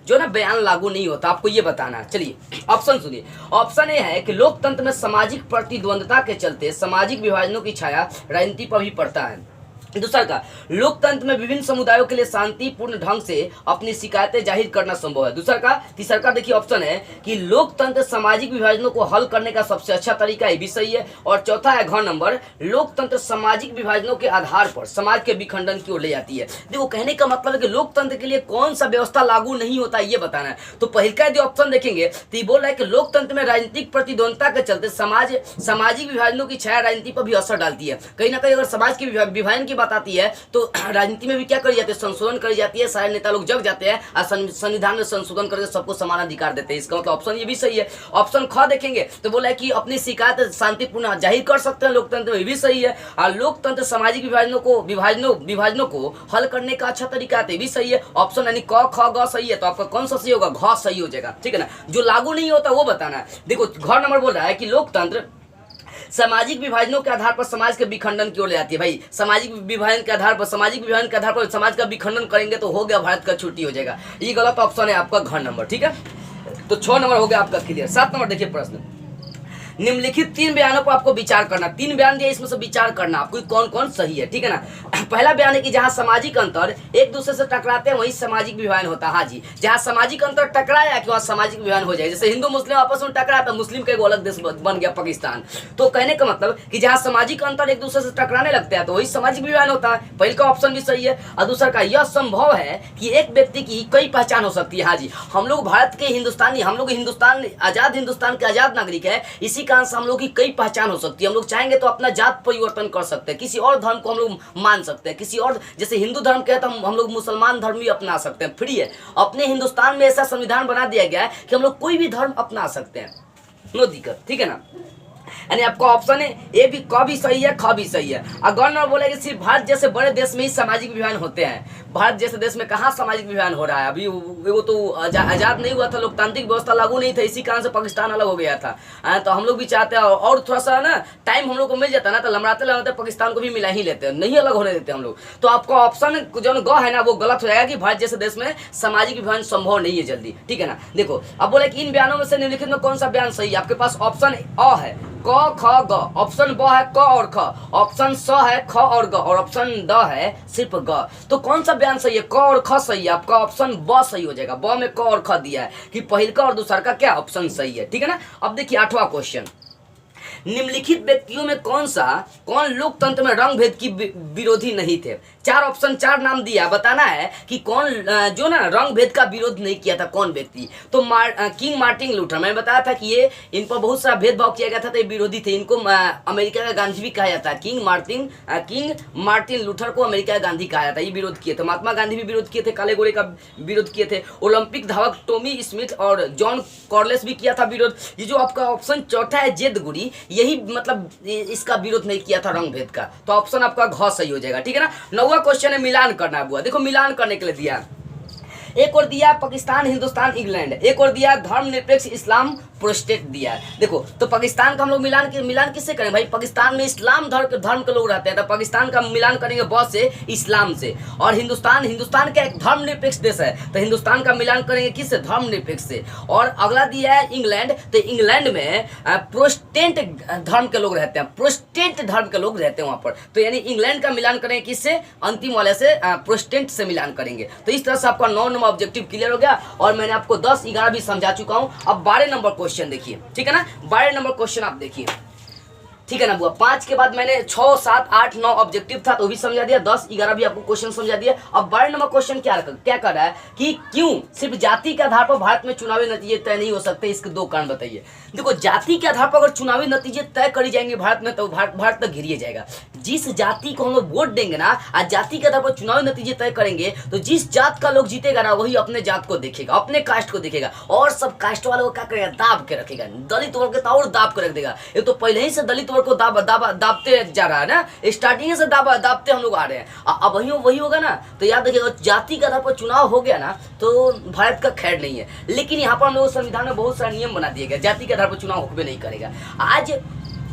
जो ना बयान लागू नहीं होता, आपको ये बताना है। चलिए ऑप्शन सुनिए। ऑप्शन ए है कि लोकतंत्र में सामाजिक प्रतिद्वंद्विता के चलते सामाजिक विभाजनों की छाया राजनीति पर भी पड़ता है। दूसरा का लोकतंत्र में विभिन्न समुदायों के लिए शांतिपूर्ण ढंग से अपनी शिकायतें जाहिर करना संभव है। दूसरा का तीसरा का देखिए ऑप्शन है कि लोकतंत्र सामाजिक विभाजनों को हल करने का सबसे अच्छा तरीका ये भी सही है। और चौथा है घ नंबर लोकतंत्र सामाजिक विभाजनों के आधार पर समाज के विखंडन की ओर ले जाती है। देखो कहने का मतलब है कि लोकतंत्र के लिए कौन सा व्यवस्था लागू नहीं होता ये बताना है। तो पहले का यदि ऑप्शन देखेंगे तो ये बोल रहा है कि लोकतंत्र में राजनीतिक प्रतिद्वंद्विता के चलते सामाजिक विभाजनों की छाया राजनीति पर भी असर डालती है। कहीं ना कहीं अगर समाज के विभाजन की बात आती है तो राजनीति में भी क्या करी जाती है, संशोधन करी जाती है। सारे नेता लोग जग जाते हैं और संविधान में संशोधन करके सबको समान अधिकार देते हैं। इसका मतलब ऑप्शन ये भी सही है। ऑप्शन ख देखेंगे तो बोला है कि अपनी शिकायत शांतिपूर्ण जाहिर कर सकते हैं लोकतंत्र में, भी सही है। और लोकतंत्र सामाजिक विभाजनों को हल करने का अच्छा तरीका है, भी सही है। ऑप्शन यानी क ख ग सही है, तो आपका कौन सा सही होगा, घ सही हो जाएगा। ठीक है ना, जो लागू नहीं होता वो बताना है। देखो घ नंबर बोल रहा है कि लोकतंत्र सामाजिक विभाजनों के आधार पर समाज के विखंडन की ओर ले जाती है। भाई सामाजिक विभाजन के आधार पर समाज का विखंडन करेंगे तो हो गया, भारत का छुट्टी हो जाएगा। ये गलत ऑप्शन है आपका घ नंबर। ठीक है, तो 6 नंबर हो गया आपका क्लियर। 7 नंबर देखिए प्रश्न, निम्नलिखित 3 बयानों पर आपको विचार करना। 3 बयान दिए, इसमें से विचार करना आपको कौन कौन सही है। ठीक है ना, पहला बयान है कि जहां सामाजिक अंतर एक दूसरे से टकराते हैं वहीं सामाजिक विभाजन होता है। हाँ जी, जहां सामाजिक अंतर टकराया कि वहां सामाजिक विभाजन हो जाए। जैसे हिंदू मुस्लिम आपस में टकराया तो मुस्लिम का एक अलग देश बन गया पाकिस्तान। तो कहने का मतलब कि जहां सामाजिक अंतर एक दूसरे से टकराने लगते हैं तो वही सामाजिक विभाजन होता है। पहले का ऑप्शन भी सही है। और दूसरा का यह संभव है कि एक व्यक्ति की कई पहचान हो सकती है। हाँ जी, हम लोग भारत के हिंदुस्तानी, हम लोग हिंदुस्तान के आजाद नागरिक है, इसी कारण से हम लोग की कई पहचान हो सकती है। हम लोग चाहेंगे तो अपना जात परिवर्तन कर सकते हैं, किसी और धर्म को हम लोग मान सकते हैं, किसी और जैसे हिंदू धर्म के है तो हम लोग मुसलमान धर्म भी अपना सकते हैं, फ्री है। अपने हिंदुस्तान में ऐसा संविधान बना दिया गया है कि हम लोग कोई भी धर्म अपना सकते हैं, नो दिक्कत। ठीक है ना, यानी आपका ऑप्शन है ए भी, क भी सही है, ख भी सही है। अगर न बोले कि सिर्फ भारत जैसे बड़े देश में ही सामाजिक विभाजन होते हैं। भारत जैसे देश में कहाँ सामाजिक विभाजन हो रहा है, अभी वो तो आजाद नहीं हुआ था, लोकतांत्रिक व्यवस्था लागू नहीं था, इसी कारण से पाकिस्तान अलग हो गया था। तो हम लोग भी चाहते हैं और थोड़ा सा ना टाइम हम लोग को मिल जाता ना तो लमड़ाते पाकिस्तान को भी मिला ही लेते हैं, नहीं अलग होने देते हम लोग। तो आपका ऑप्शन जो ग है ना वो गलत हो जाएगा कि भारत जैसे देश में सामाजिक विभाजन संभव नहीं है जल्दी। ठीक है ना, देखो अब बोले कि इन बयानों में से निम्नलिखित में कौन सा बयान सही है। आपके पास ऑप्शन अ है क ख ग, ऑप्शन ब है क और ख, ऑप्शन स है ख और ग, और ऑप्शन द है सिर्फ ग। तो कौन सा बयान सही है, क और ख सही है। आपका ऑप्शन ब सही हो जाएगा। ब में क और ख दिया है कि पहल का और दूसरा का क्या ऑप्शन सही है। ठीक है ना, अब देखिए 8वां क्वेश्चन, निम्नलिखित व्यक्तियों में कौन लोकतंत्र में रंग भेद की विरोधी नहीं थे? 4 ऑप्शन, 4 नाम दिया, बताना है कि कौन जो ना रंग भेद का विरोध नहीं किया था, कौन व्यक्ति? तो किंग मार्टिन लूथर, मैंने बताया था कि ये इन पर बहुत सारा भेदभाव किया गया था, तो ये विरोधी थे। इनको अमेरिका का गांधी भी कहा जाता है। किंग मार्टिन लूथर को अमेरिका का गांधी कहा जाता है। ये विरोध किए थे। महात्मा गांधी भी विरोध किए थे, काले गोरे का विरोध किए थे। ओलंपिक धावक टॉमी स्मिथ और जॉन कॉर्लिस भी किया था विरोध। ये जो आपका ऑप्शन चौथा है जेदगुरी, यही मतलब इसका विरोध नहीं किया था रंग भेद का। तो ऑप्शन आपका घ सही हो जाएगा, ठीक है ना। 9वां क्वेश्चन है मिलान करना हुआ। देखो मिलान करने के लिए दिया, एक और दिया पाकिस्तान, हिंदुस्तान, इंग्लैंड, एक और दिया धर्मनिरपेक्ष इस्लाम प्रोस्टेट दिया है। देखो तो पाकिस्तान का हम लोग मिलान किससे करें भाई? पाकिस्तान में इस्लाम धर्म के लोग रहते हैं, तो पाकिस्तान का मिलान करेंगे बहुत से इस्लाम से। और हिंदुस्तान का एक धर्मनिरपेक्ष देश है, तो हिंदुस्तान का मिलान करेंगे किससे? धर्मनिरपेक्ष से। और अगला दिया है इंग्लैंड, तो इंग्लैंड में प्रोटेस्टेंट धर्म के लोग रहते हैं, प्रोटेस्टेंट धर्म के लोग रहते हैं वहां पर, तो यानी इंग्लैंड का मिलान करेंगे किससे? अंतिम वाले से, प्रोटेस्टेंट से मिलान करेंगे। तो इस तरह से आपका 9 नंबर ऑब्जेक्टिव क्लियर हो गया। और मैंने आपको 10, 11 भी समझा चुका हूं। अब 12 नंबर क्वेश्चन देखिए, ठीक है ना। 12 नंबर क्वेश्चन आप देखिए, ठीक है ना बुआ। 5 के बाद मैंने 6, 7, 8, 9 ऑब्जेक्टिव था तो भी समझा दिया, 10, 11 भी आपको क्वेश्चन समझा दिया। अब 12 नंबर क्वेश्चन क्या कर रहा है कि क्यों सिर्फ जाति के आधार पर भारत में चुनावी नतीजे तय नहीं हो सकते? इसके 2 कारण बताइए। देखो जाति के आधार पर अगर चुनावी नतीजे तय करी जाएंगे भारत में, तो भारत तक घिरिए जाएगा। जिस जाति को हम लोग वोट देंगे ना, आज जाति के आधार पर चुनावी नतीजे तय करेंगे, तो जिस जात का लोग जीतेगा ना, वही अपने जात को देखेगा, अपने कास्ट को देखेगा, और सब कास्ट वालों को क्या करेगा? दाब के रखेगा। दलित वर्ग के और दाब के रख देगा। ये तो पहले ही से दलित वर्ग को दाबते जा रहा है ना, स्टार्टिंग से दाबते हम लोग आ रहे हैं। अब वही होगा ना, तो याद रखिएगा जाति के आधार पर चुनाव हो गया ना, तो भारत का खैर नहीं है। लेकिन यहाँ पर हम लोग संविधान में बहुत सारा नियम बना दिए गए, जाति के आधार पर चुनाव होबे नहीं करेगा। आज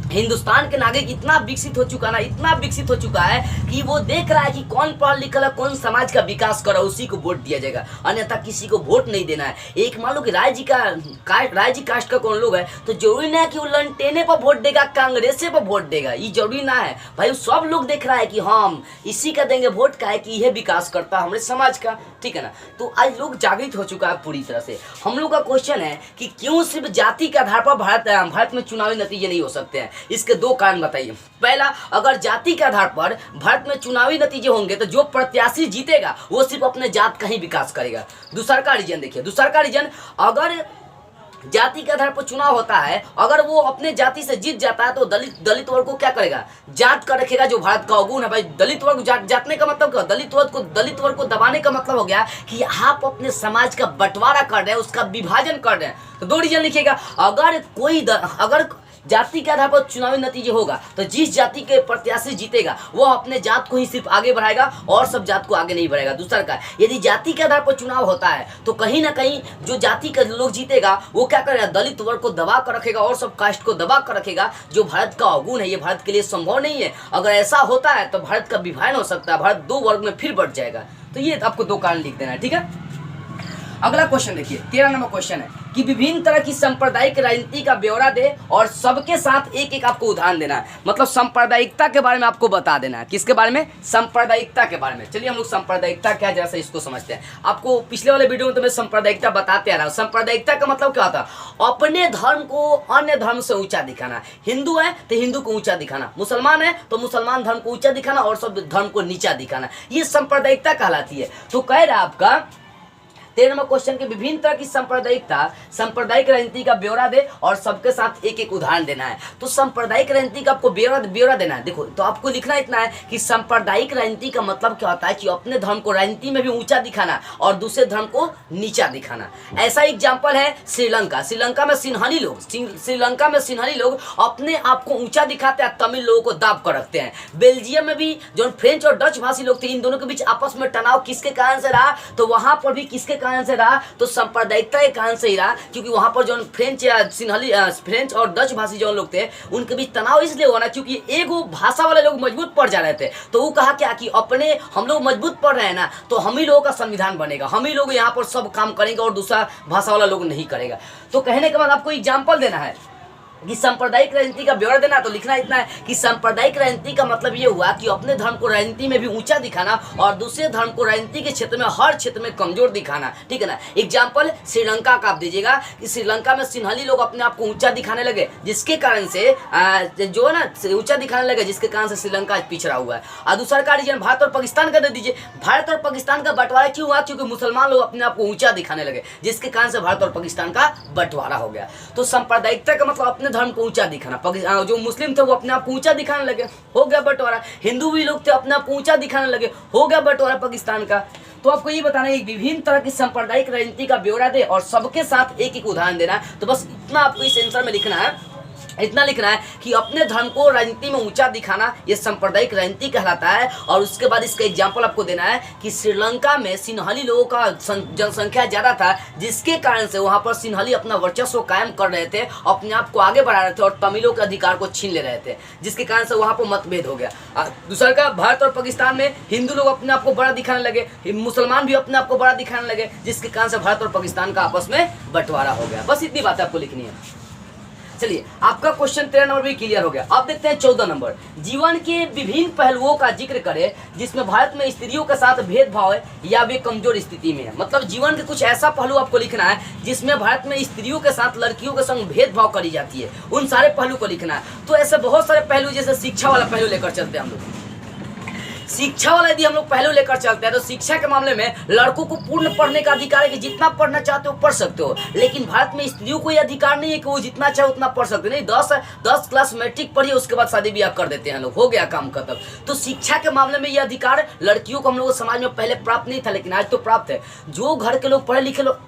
हिंदुस्तान के नागरिक इतना विकसित हो चुका ना, इतना विकसित हो चुका है कि वो देख रहा है कि कौन पढ़ा लिखा है, कौन समाज का विकास कर रहा है, उसी को वोट दिया जाएगा, अन्यथा किसी को वोट नहीं देना है। एक मान लो कि राज्य कास्ट का कौन लोग है, तो जरूरी ना है कि वो लंटेने पर वोट देगा, कांग्रेसे पर वोट देगा, ये जरूरी ना है भाई। सब लोग देख रहा है कि हम इसी का देंगे वोट, का है कि यह विकास करता है हमारे समाज का, ठीक है ना। तो आज लोग जागृत हो चुका है पूरी तरह से। हम लोग का क्वेश्चन है कि क्यों सिर्फ जाति के आधार पर भारत में चुनावी नतीजे नहीं हो सकते हैं? इसके 2 कारण बताइए। पहला, अगर जाति के आधार पर भारत में चुनावी नतीजे होंगे, तो जो प्रत्याशी जीतेगा वो सिर्फ अपने जात का ही विकास करेगा। दूसरा का रीजन देखिए, दूसरा का रीजन, अगर जाति के आधार पर चुनाव होता है, अगर वो अपने जाति से जीत जाता है, तो दलित वर्ग को क्या करेगा? जात का रखेगा, जो भारत का अवगुण है भाई। दलित वर्ग जातने का मतलब क्या? दलित वर्ग को दबाने का मतलब हो गया कि आप अपने समाज का बंटवारा कर रहे हैं, उसका विभाजन कर रहे हैं। तो 2 रीजन लिखिएगा। अगर जाति के आधार पर चुनावी नतीजे होगा, तो जिस जाति के प्रत्याशी जीतेगा वो अपने जात को ही सिर्फ आगे बढ़ाएगा और सब जात को आगे नहीं बढ़ाएगा। दूसरा का, यदि जाति के आधार पर चुनाव होता है, तो कहीं ना कहीं जो जाति का लोग जीतेगा वो क्या करेगा? दलित वर्ग को दबा कर रखेगा और सब कास्ट को दबा कर रखेगा, जो भारत का अवगुण है। ये भारत के लिए संभव नहीं है। अगर ऐसा होता है तो भारत का विभाजन हो सकता है, भारत 2 वर्ग में फिर बढ़ जाएगा। तो ये आपको 2 कारण लिख देना है, ठीक है। अगला क्वेश्चन देखिए, 13 नंबर क्वेश्चन है कि विभिन्न तरह की सांप्रदायिक राजनीति का ब्यौरा दे और सबके साथ एक आपको उदाहरण देना है। मतलब सांप्रदायिकता के बारे में आपको बता देना है। किसके बारे में? सांप्रदायिकता के बारे में। चलिए हम लोग सांप्रदायिकता क्या, जैसे इसको समझते हैं। आपको पिछले वाले वीडियो में तो मैं सांप्रदायिकता बताते आ रहा हूँ। सांप्रदायिकता का मतलब क्या होता है? अपने धर्म को अन्य धर्म से ऊंचा दिखाना। हिंदू है तो हिंदू को ऊंचा दिखाना, मुसलमान है तो मुसलमान धर्म को ऊंचा दिखाना और सब धर्म को नीचा दिखाना, ये सांप्रदायिकता कहलाती है। तो कह रहा है आपका 13 नंबर क्वेश्चन के विभिन्न तरह की सांप्रदायिक राजनीति का ब्यौरा दे और सबके साथ एक उदाहरण देना है। तो सांप्रदायिक राजनीति का आपको ब्यौरा देना है। देखो तो आपको लिखना इतना है कि सांप्रदायिक राजनीति का मतलब क्या होता है कि अपने धर्म को राजनीति में भी ऊंचा दिखाना और दूसरे धर्म को नीचा दिखाना। ऐसा एग्जाम्पल है श्रीलंका में सिंहली लोग अपने आप को ऊंचा दिखाते हैं, तमिल लोगों को दाब कर रखते हैं। बेल्जियम में भी जो फ्रेंच और डच भाषी लोग थे, इन दोनों के बीच आपस में तनाव किसके कारण से रहा? तो वहां पर भी किसके कारण से रहा? तो सांप्रदायिकता के कारण से ही रहा, क्योंकि वहां पर जो फ्रेंच और डच भाषी जो लोग थे उनके बीच तनाव इसलिए हुआ ना क्योंकि एगो भाषा वाले लोग मजबूत पड़ जा रहे थे। तो वो कहा क्या कि अपने हम लोग मजबूत पड़ रहे हैं ना, तो हम ही लोगों का संविधान बनेगा, हम ही लोग यहाँ पर सब काम करेंगे और दूसरा भाषा वाला लोग नहीं करेगा। तो कहने के बाद आपको एग्जाम्पल देना है कि सांप्रदायिक राजनीति का ब्यौरा देना, तो लिखना इतना है कि सांप्रदायिक राजनीति का मतलब ये हुआ कि अपने धर्म को राजनीति में भी ऊंचा दिखाना और दूसरे धर्म को राजनीति के क्षेत्र में हर क्षेत्र में कमजोर दिखाना, ठीक है ना। एग्जाम्पल श्रीलंका का आप दीजिएगा कि श्रीलंका में सिंहली लोग अपने आप को ऊंचा दिखाने लगे, जिसके कारण से जो है ना ऊंचा दिखाने लगे, जिसके कारण से श्रीलंका आज पिछड़ा हुआ है। और दूसरा का रीजन भारत और पाकिस्तान का दे दीजिए। भारत और पाकिस्तान का बंटवारा क्यों हुआ? क्योंकि मुसलमान लोग अपने आप को ऊंचा दिखाने लगे, जिसके कारण से भारत और पाकिस्तान का बंटवारा हो गया। तो सांप्रदायिकता का मतलब अपने धर्म को ऊंचा दिखाना। जो मुस्लिम थे वो अपने आप को ऊंचा दिखाने लगे, हो गया बंटवारा। हिंदू भी लोग थे, अपने आप को ऊंचा दिखाने लगे, हो गया बंटवारा पाकिस्तान का। तो आपको ये बताना है विभिन्न तरह की सांप्रदायिक राजनीति का ब्यौरा दे और सबके साथ एक एक उदाहरण देना। तो बस इतना आपको इस आंसर में लिखना है, इतना लिखना है कि अपने धर्म को राजनीति में ऊंचा दिखाना ये सांप्रदायिक राजनीति कहलाता है। और उसके बाद इसका एग्जाम्पल आपको देना है कि श्रीलंका में सिंहली लोगों का जनसंख्या ज़्यादा था, जिसके कारण से वहाँ पर सिंहली अपना वर्चस्व कायम कर रहे थे, अपने आप को आगे बढ़ा रहे थे और तमिलों के अधिकार को छीन ले रहे थे, जिसके कारण से वहाँ पर मतभेद हो गया। दूसरा का भारत और पाकिस्तान में हिंदू लोग अपने आप को बड़ा दिखाने लगे, मुसलमान भी अपने आप को बड़ा दिखाने लगे, जिसके कारण से भारत और पाकिस्तान का आपस में बंटवारा हो गया। बस इतनी बात आपको लिखनी है। चलिए आपका क्वेश्चन 13 नंबर भी क्लियर हो गया। अब देखते हैं 14 नंबर। जीवन के विभिन्न पहलुओं का जिक्र करें जिसमें भारत में स्त्रियों के साथ भेदभाव है या वे कमजोर स्थिति में है। मतलब जीवन के कुछ ऐसा पहलू आपको लिखना है जिसमें भारत में स्त्रियों के साथ लड़कियों के संग भेदभाव करी जाती है, उन सारे पहलू को लिखना है। तो ऐसे बहुत सारे पहलू, जैसे शिक्षा वाला पहलू लेकर चलते हैं हम लोग। शिक्षा वाला यदि हम लोग पहलू लेकर चलते हैं तो शिक्षा के मामले में लड़कों को पूर्ण पढ़ने का अधिकार है कि जितना पढ़ना चाहते हो पढ़ सकते हो, लेकिन भारत में स्त्रियों को यह अधिकार नहीं है कि वो जितना चाहे उतना पढ़ सकते। नहीं, 10 क्लास मैट्रिक पढ़िए, उसके बाद शादी ब्याह कर देते हैं लोग, हो गया काम खत्म। तो शिक्षा के मामले में यह अधिकार लड़कियों को हम लोग समाज में पहले प्राप्त नहीं था, लेकिन आज तो प्राप्त है। जो घर के लोग पढ़े लिखे लोग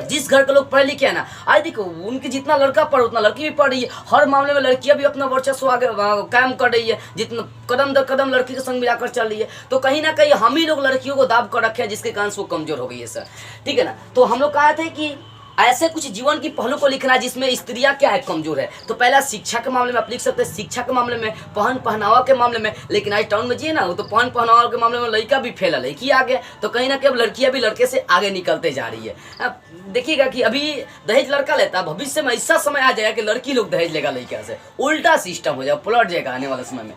जिस घर के लोग पढ़े लिखे हैं ना, आज देखो उनके जितना लड़का पढ़ उतना लड़की भी पढ़ रही है। हर मामले में लड़कियां भी अपना वर्चस्व आगे कायम कर रही है, जितना कदम दर कदम लड़की के संग मिलाकर चल रही है। तो कहीं ना कहीं हम ही लोग लड़कियों को दाब कर रखे हैं, जिसके कारण से वो कमजोर हो गई है सर, ठीक है ना। तो हम लोग कहा थे कि ऐसे कुछ जीवन की पहलू को लिखना जिसमें स्त्रियां क्या है, कमजोर है। तो पहला शिक्षा के मामले में आप लिख सकते हैं, शिक्षा के मामले में, पहन पहनावा के मामले में। लेकिन आज टाउन में जिए ना, वो तो पहन पहनावा के मामले में लड़का भी फेल है, लड़की आ गया। तो कहीं ना कहीं अब लड़कियां भी लड़के से आगे निकलते जा रही है। अब देखिएगा कि अभी दहेज लड़का लेता है, भविष्य में ऐसा समय आ जाएगा कि लड़की लोग दहेज लेगा लड़का से, उल्टा सिस्टम हो जाएगा, पलट जाएगा आने वाले समय में।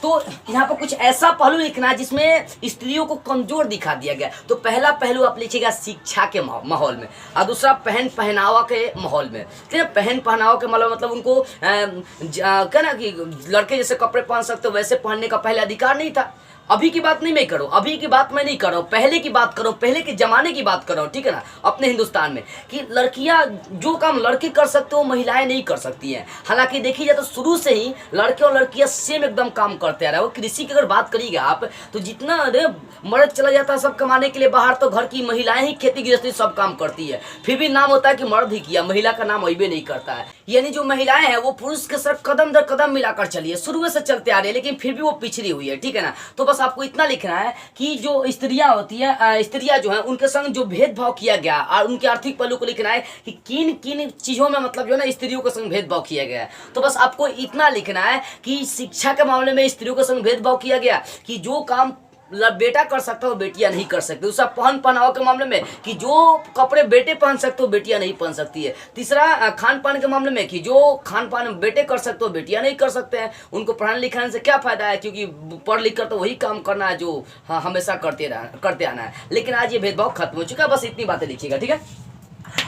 तो यहाँ पर कुछ ऐसा पहलू लिखना है जिसमें स्त्रियों को कमजोर दिखा दिया गया। तो पहला पहलू आप लिखिएगा शिक्षा के माहौल में, और दूसरा पहन पहनावा के माहौल में। ठीक है, पहन पहनावा के मतलब उनको क्या ना कि लड़के जैसे कपड़े पहन सकते हो वैसे पहनने का पहले अधिकार नहीं था। अभी की बात नहीं मैं करूँ, अभी की बात मैं नहीं कर रहा हूँ, पहले की बात कर रहा हूँ, पहले के जमाने की बात कर रहा हूँ, ठीक है ना। अपने हिंदुस्तान में कि लड़कियां जो काम लड़के कर सकते हो महिलाएं नहीं कर सकती हैं। हालांकि देखी जाए तो शुरू से ही लड़के और लड़कियां सेम एकदम काम करते आ रहे हैं। वो कृषि की अगर बात करिएगा आप, तो जितना अरे मर्द चला जाता है सब कमाने के लिए बाहर, तो घर की महिलाएं ही खेती गृहस्थी सब काम करती है। फिर भी नाम होता है कि मर्द ही किया, महिला का नाम अभी नहीं करता है। यानी जो महिलाएं हैं वो पुरुष के साथ कदम दर कदम मिलाकर चलिए, शुरू से चलते आ रही है, लेकिन फिर भी वो पिछड़ी हुई है, ठीक है ना। तो बस आपको इतना लिखना है कि जो स्त्रियां होती है, स्त्रियां जो है उनके संग जो भेदभाव किया गया, और उनके आर्थिक पहलू को लिखना है कि किन किन चीजों में मतलब जो है ना स्त्रियों के संग भेदभाव किया गया है। तो बस आपको इतना लिखना है कि शिक्षा के मामले में स्त्रियों के संग भेदभाव किया गया, कि जो काम बेटा कर सकता हो बेटियां नहीं कर सकती। दूसरा पहन पहनावा के मामले में कि जो कपड़े बेटे पहन सकते हो बेटियां नहीं पहन सकती है। तीसरा खान पान के मामले में कि जो खान पान बेटे कर सकते हो बेटियां नहीं कर सकते हैं। उनको पढ़ाने लिखाने से क्या फायदा है, क्योंकि पढ़ लिख कर तो वही काम करना है जो हमेशा करते आना है। लेकिन आज ये भेदभाव खत्म हो चुका है। बस इतनी बातें लिखिएगा, ठीक है।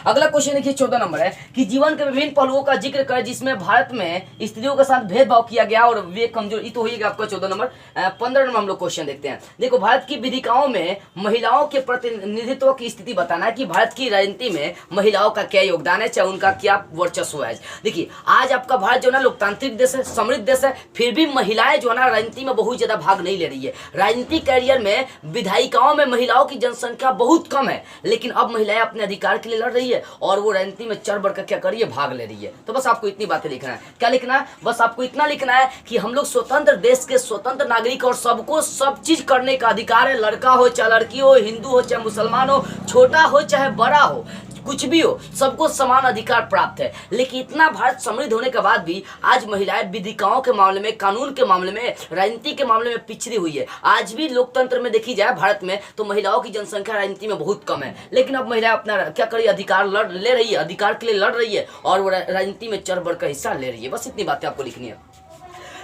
अगला क्वेश्चन देखिए 14 नंबर है कि जीवन के विभिन्न पहलुओं का जिक्र करें जिसमें भारत में स्त्रियों के साथ भेदभाव किया गया और वे कमजोर। ये तो होइएगा आपका 14 नंबर। 15 नंबर हम लोग क्वेश्चन देखते हैं। देखो, भारत की विधिकाओं में महिलाओं के प्रतिनिधित्व की स्थिति बताना है कि भारत की राजनीति में महिलाओं का क्या योगदान है, चाहे उनका क्या वर्चस्व है। देखिए, आज आपका भारत जो है ना लोकतांत्रिक देश है, समृद्ध देश है, फिर भी महिलाएं जो है ना राजनीति में बहुत ज्यादा भाग नहीं ले रही है। राजनीतिक कैरियर में विधायिकाओं में महिलाओं की जनसंख्या बहुत कम है, लेकिन अब महिलाएं अपने अधिकार के लिए लड़ रही है और वो राजनीति में चढ़ बढ़ कर क्या कर रही है, भाग ले रही है। तो बस आपको इतनी बातें लिखना है। क्या लिखना है? बस आपको इतना लिखना है कि हम लोग स्वतंत्र देश के स्वतंत्र नागरिक और सबको सब चीज करने का अधिकार है। लड़का हो चाहे लड़की हो, हिंदू हो चाहे मुसलमान हो, छोटा हो चाहे बड़ा हो, कुछ भी हो, सबको समान अधिकार प्राप्त है। लेकिन इतना भारत समृद्ध होने के बाद भी आज महिलाएं विधिकाओं के मामले में, कानून के मामले में, राजनीति के मामले में पिछड़ी हुई है। आज भी लोकतंत्र में देखी जाए भारत में तो महिलाओं की जनसंख्या राजनीति में बहुत कम है, लेकिन अब महिलाएं अपना क्या कर रही है, अधिकार ले रही है, अधिकार के लिए लड़ रही है और वो राजनीति में चढ़ बढ़ कर हिस्सा ले रही है। बस इतनी बातें आपको लिखनी है।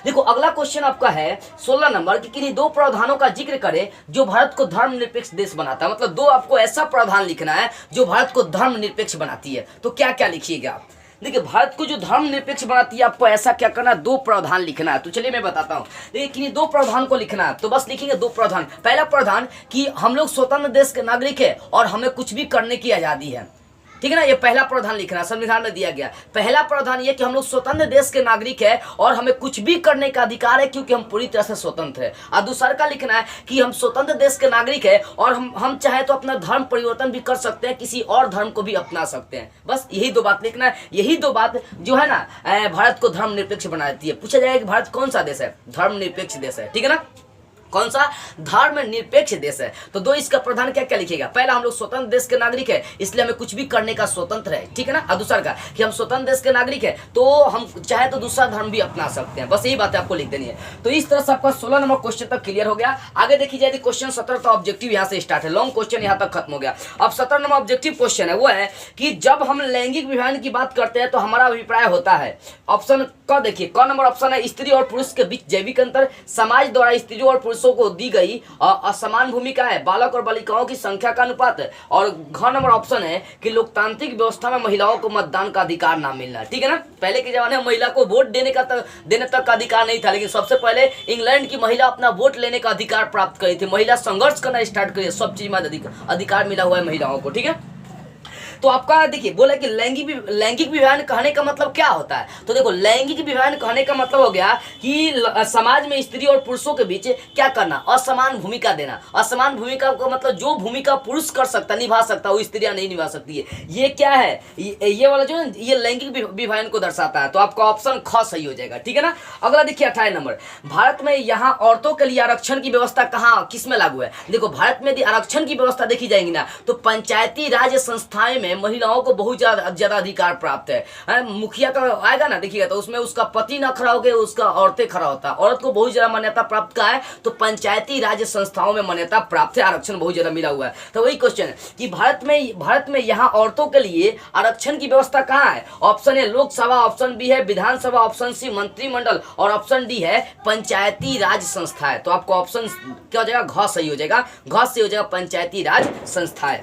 देखो अगला क्वेश्चन आपका है 16 नंबर कि किन्हीं दो प्रावधानों का जिक्र करें जो भारत को धर्मनिरपेक्ष देश बनाता है। मतलब दो आपको ऐसा प्रावधान लिखना है जो भारत को धर्मनिरपेक्ष बनाती है। तो क्या क्या लिखिएगा आप? देखिए भारत को जो धर्मनिरपेक्ष बनाती है आपको ऐसा क्या करना है, दो प्रावधान लिखना है। तो चलिए मैं बताता हूँ। देखिए किन्हीं दो प्रावधान को लिखना है, तो बस लिखेंगे दो प्रावधान। पहला प्रावधान कि हम लोग स्वतंत्र देश के नागरिक है और हमें कुछ भी करने की आजादी है, ठीक है ना। ये पहला प्रावधान लिखना, संविधान में दिया गया। पहला प्रावधान ये कि हम लोग स्वतंत्र देश के नागरिक है और हमें कुछ भी करने का अधिकार है क्योंकि हम पूरी तरह से स्वतंत्र है। और दूसरा का लिखना है कि हम स्वतंत्र देश के नागरिक है और हम चाहे तो अपना धर्म परिवर्तन भी कर सकते हैं, किसी और धर्म को भी अपना सकते हैं। बस यही दो बात लिखना है। यही दो बात जो है ना भारत को धर्मनिरपेक्ष बना देती है। पूछा जाएगा कि भारत कौन सा देश है, धर्मनिरपेक्ष देश है, ठीक है ना। कौन सा, धर्मनिरपेक्ष देश है। तो दो इसका प्रधान क्या क्या लिखेगा, पहला हम लोग स्वतंत्र देश के नागरिक है इसलिए हमें कुछ भी करने का स्वतंत्र है, ठीक है ना। और दूसरा का कि हम स्वतंत्र देश के नागरिक है तो हम चाहे तो दूसरा धर्म भी अपना सकते हैं। बस यही बात आपको लिख देनी है। तो इस तरह से आपका 16 नंबर क्वेश्चन तक क्लियर हो गया। आगे देखी जाए क्वेश्चन 17 का ऑब्जेक्टिव यहाँ से स्टार्ट है। लॉन्ग क्वेश्चन यहाँ तक खत्म हो गया। अब 17 नंबर ऑब्जेक्टिव क्वेश्चन है वो है कि जब हम लैंगिक विभाजन की बात करते हैं तो हमारा अभिप्राय होता है। ऑप्शन क देखिए, क नंबर ऑप्शन है स्त्री और पुरुष के बीच जैविक अंतर, समाज द्वारा स्त्रियों और पुरुषों को दी गई असमान भूमिका है, बालक और बालिकाओं की संख्या का अनुपात है। और घ नंबर ऑप्शन है कि लोकतांत्रिक व्यवस्था में महिलाओं को मतदान का अधिकार ना मिलना, ठीक है ना। पहले के जमाने में महिला को वोट देने तक का अधिकार नहीं था, लेकिन सबसे पहले इंग्लैंड की महिला अपना वोट लेने का अधिकार प्राप्त करी थी। महिला संघर्ष करना स्टार्ट करी, सब चीज में अधिकार मिला हुआ है महिलाओं को, ठीक है। तो आपका देखिए बोला कि लैंगिक विभाजन कहने का मतलब क्या होता है। तो देखो लैंगिक विभाजन कहने का मतलब हो गया कि समाज में स्त्री और पुरुषों के बीच क्या करना, असमान भूमिका देना। असमान भूमिका का मतलब जो भूमिका पुरुष कर सकता, निभा सकता, वो स्त्रियां नहीं निभा सकती है। ये क्या है, ये वाला जो है ये लैंगिक विभाजन को दर्शाता है। तो आपका ऑप्शन ख सही हो जाएगा, ठीक है ना। अगला देखिए 28 नंबर, भारत में यहाँ औरतों के लिए आरक्षण की व्यवस्था कहाँ किस में लागू है। देखो भारत में यदि आरक्षण की व्यवस्था देखी जाएगी ना तो पंचायती राज संस्थाएं में महिलाओं को बहुत ज्यादा अधिकार प्राप्त है। मुखिया का आएगा ना देखिएगा तो उसमें उसका पति ना खड़ा होकर उसका औरतें खड़ा होता है। औरत को बहुत ज्यादा मान्यता प्राप्त का है तो पंचायती राज संस्थाओं में मान्यता प्राप्त है, आरक्षण बहुत ज्यादा मिला हुआ है। तो वही क्वेश्चन है कि भारत में यहाँ औरतों के लिए आरक्षण की व्यवस्था कहाँ है। Option A Lok Sabha, option B है विधानसभा, ऑप्शन सी मंत्रिमंडल और ऑप्शन डी है पंचायती राज संस्था है। तो आपको ऑप्शन क्या हो जाएगा, घ सही हो जाएगा, घ से हो जाएगा पंचायती राज संस्थाएं।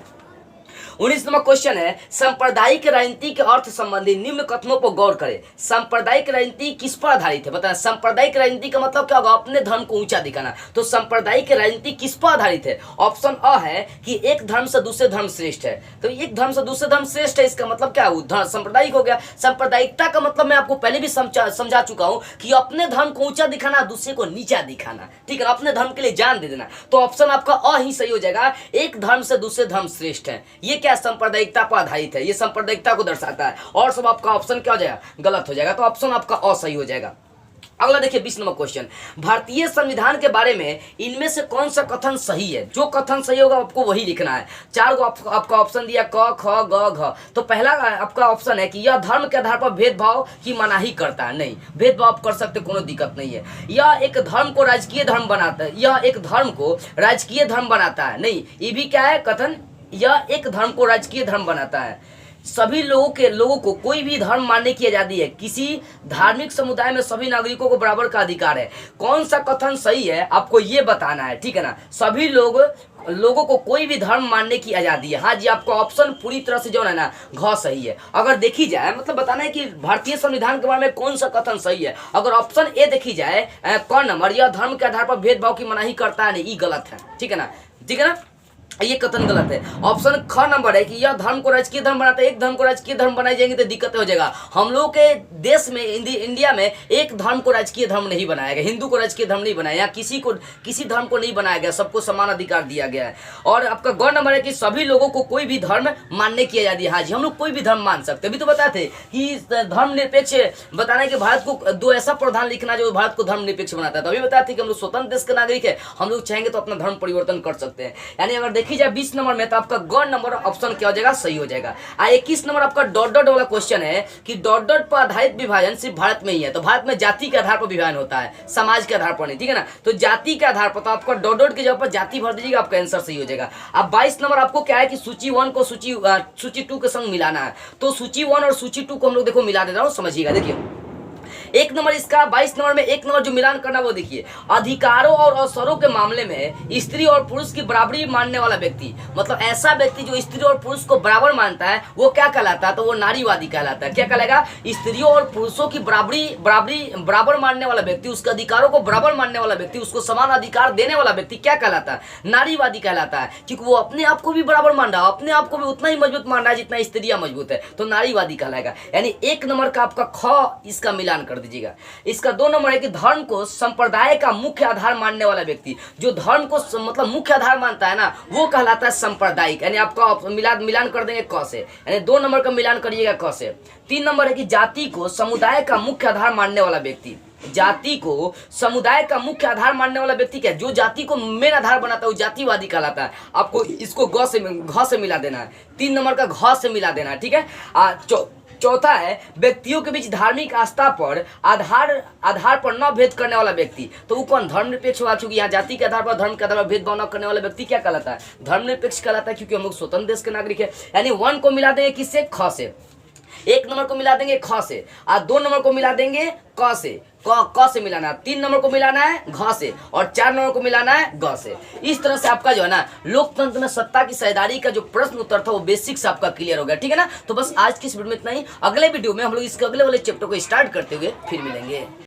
19 नंबर क्वेश्चन है सांप्रदायिक राजनीति के अर्थ संबंधी निम्न कथनों पर गौर करें। सांप्रदायिक राजनीति किस पर आधारित है, बताएं। सांप्रदायिक राजनीति का मतलब क्या होगा, अपने धर्म को ऊंचा दिखाना। तो सांप्रदायिक राजनीति किस पर आधारित है। ऑप्शन अ है कि एक धर्म से दूसरे धर्म श्रेष्ठ है। तो एक धर्म से दूसरे धर्म श्रेष्ठ है, इसका मतलब क्या है, सांप्रदायिक हो गया। सांप्रदायिकता का मतलब मैं आपको पहले भी समझा चुका हूं कि अपने धर्म को ऊंचा दिखाना, दूसरे को नीचा दिखाना, ठीक है, अपने धर्म के लिए जान दे देना। तो ऑप्शन आपका अ ही सही हो जाएगा, एक धर्म से दूसरे धर्म श्रेष्ठ है। ये क्या सांप्रदायिकता पर आधारित है, ये सांप्रदायिकता को दर्शाता है। और सब आपका ऑप्शन क्या हो जाएगा, गलत हो जाएगा। तो ऑप्शन आपका अ सही हो जाएगा। अगला देखिए 20 नंबर क्वेश्चन, भारतीय संविधान के बारे में इनमें से कौन सा कथन सही है। जो कथन सही होगा आपको वही लिखना है। चार को आपका ऑप्शन दिया क ख ग घ। तो पहला आपका ऑप्शन है कि यह धर्म के आधार पर भेदभाव की मनाही करता है। नहीं, भेदभाव कर सकते, कोनो दिक्कत नहीं है। यह एक धर्म को राजकीय धर्म बनाता है, यह एक धर्म को राजकीय धर्म बनाता है। नहीं, ये भी क्या है कथन, यह एक धर्म को राजकीय धर्म बनाता है। सभी लोगों को कोई भी धर्म मानने की आजादी है। किसी धार्मिक समुदाय में सभी नागरिकों को बराबर का अधिकार है। कौन सा कथन सही है आपको ये बताना है, ठीक है ना। सभी लोगों को कोई भी धर्म मानने की आजादी है। हाँ जी, आपका ऑप्शन पूरी तरह से जो है ना घ सही है। अगर देखी जाए मतलब बताना है कि भारतीय संविधान के बारे में कौन सा कथन सही है। अगर ऑप्शन ए देखी जाए कौन नंबर, यह धर्म के आधार पर भेदभाव की मनाही करता है, नहीं, ये गलत है, ठीक है ना, ठीक है ना, ये कथन गलत है। ऑप्शन ख नंबर है कि यह धर्म को राजकीय धर्म बनाता है। एक धर्म को राजकीय धर्म बनाए जाएंगे तो दिक्कत हो जाएगा। हम लोग के देश में इंडिया में एक धर्म को राजकीय धर्म नहीं बनाया गया, हिंदू को राजकीय धर्म नहीं बनाया, या किसी धर्म को नहीं बनाया गया, सबको समान अधिकार दिया गया है। और आपका ग नंबर है कि सभी लोगों को कोई भी धर्म मानने की आजादी है। हाँ जी, हम लोग कोई भी धर्म मान सकते। अभी तो बताते कि धर्म निरपेक्ष बताना है कि भारत को दो ऐसा प्रावधान लिखना जो भारत को धर्म निरपेक्ष बनाता है। तो अभी बताते कि हम लोग स्वतंत्र देश के नागरिक है, हम लोग चाहेंगे तो अपना धर्म परिवर्तन कर सकते हैं। यानी अगर देखी जाए 20 नंबर में तो आपका ग नंबर ऑप्शन क्या हो जाएगा, सही हो जाएगा। 21 नंबर आपका डॉट डॉट वाला क्वेश्चन है कि डॉट डॉट पर आधारित विभाजन सिर्फ भारत में ही है। तो भारत में जाति के आधार पर विभाजन होता है, समाज के आधार पर नहीं, ठीक है ना। तो जाति के आधार पर तो आपका डॉट डॉट की जगह पर जाति भर दीजिएगा, आपका आंसर सही हो जाएगा। अब 22 नंबर आपको क्या है कि सूची 1 को सूची 2 के संग मिलाना है। तो सूची 1 और सूची 2 को हम लोग देखो मिला दे रहा हूँ, समझिएगा। देखिए एक नंबर इसका 22 नंबर में एक नंबर जो मिलान करना वो देखिए, अधिकारों और अवसरों के मामले में स्त्री और पुरुष की बराबरी मानने वाला व्यक्ति, मतलब ऐसा व्यक्ति जो स्त्री और पुरुष को बराबर मानता है वो क्या कहलाता है, तो वो नारीवादी कहलाता है। क्या कहलाएगा, स्त्रियों और पुरुषों की बराबर मानने वाला व्यक्ति, उसके अधिकारों को बराबर मानने वाला व्यक्ति, उसको समान अधिकार देने वाला व्यक्ति क्या कहलाता है, नारीवादी कहलाता है। क्योंकि वो अपने आप को भी बराबर मान रहा है, अपने आप को भी उतना ही मजबूत मान रहा है जितना स्त्रियां मजबूत है, तो नारीवादी कहलाएगा। यानी एक नंबर का आपका ख इसका मिलान कर दीजिएगा। इसका 2 नंबर है कि धर्म को संप्रदाय का मुख्य आधार मानने वाला व्यक्ति, जो धर्म को मतलब मुख्य आधार मानता है ना, वो कहलाता है सांप्रदायिक। यानी आपका मिलान कर देंगे क से, यानी 2 नंबर का मिलान करिएगा क से। 3 नंबर है कि जाति को समुदाय का मुख्य आधार मानने वाला व्यक्ति, जाति को समुदाय का मुख्य आधार मानने वाला व्यक्ति क्या है, जो जाति को मेन आधार बनाता है वो जातिवादी कहलाता है। आपको इसको घ से मिला देना है, 3 नंबर का घ से मिला देना है, ठीक है। चौथा है व्यक्तियों के बीच धार्मिक आस्था पर आधार पर न भेद करने वाला व्यक्ति, तो वो कौन, धर्मनिरपेक्ष हुआ। क्योंकि यहाँ जाति के आधार पर धर्म के आधार पर भेदभाव न करने वाला व्यक्ति क्या कहलाता है, धर्मनिरपेक्ष कहलाता है, क्योंकि हम लोग स्वतंत्र देश के नागरिक है। यानी 1 को मिला देंगे किससे, ख से, 1 नंबर को मिला देंगे ख से, और 2 नंबर को मिला देंगे क से, क से मिलाना है, 3 नंबर को मिलाना है घ से, और 4 नंबर को मिलाना है ग से। इस तरह से आपका जो है ना लोकतंत्र में सत्ता की साझेदारी का जो प्रश्न उत्तर था वो बेसिक से आपका क्लियर हो गया, ठीक है ना। तो बस आज की इस वीडियो में इतना ही। अगले वीडियो में हम लोग इसके अगले वाले चैप्टर को स्टार्ट करते हुए फिर मिलेंगे।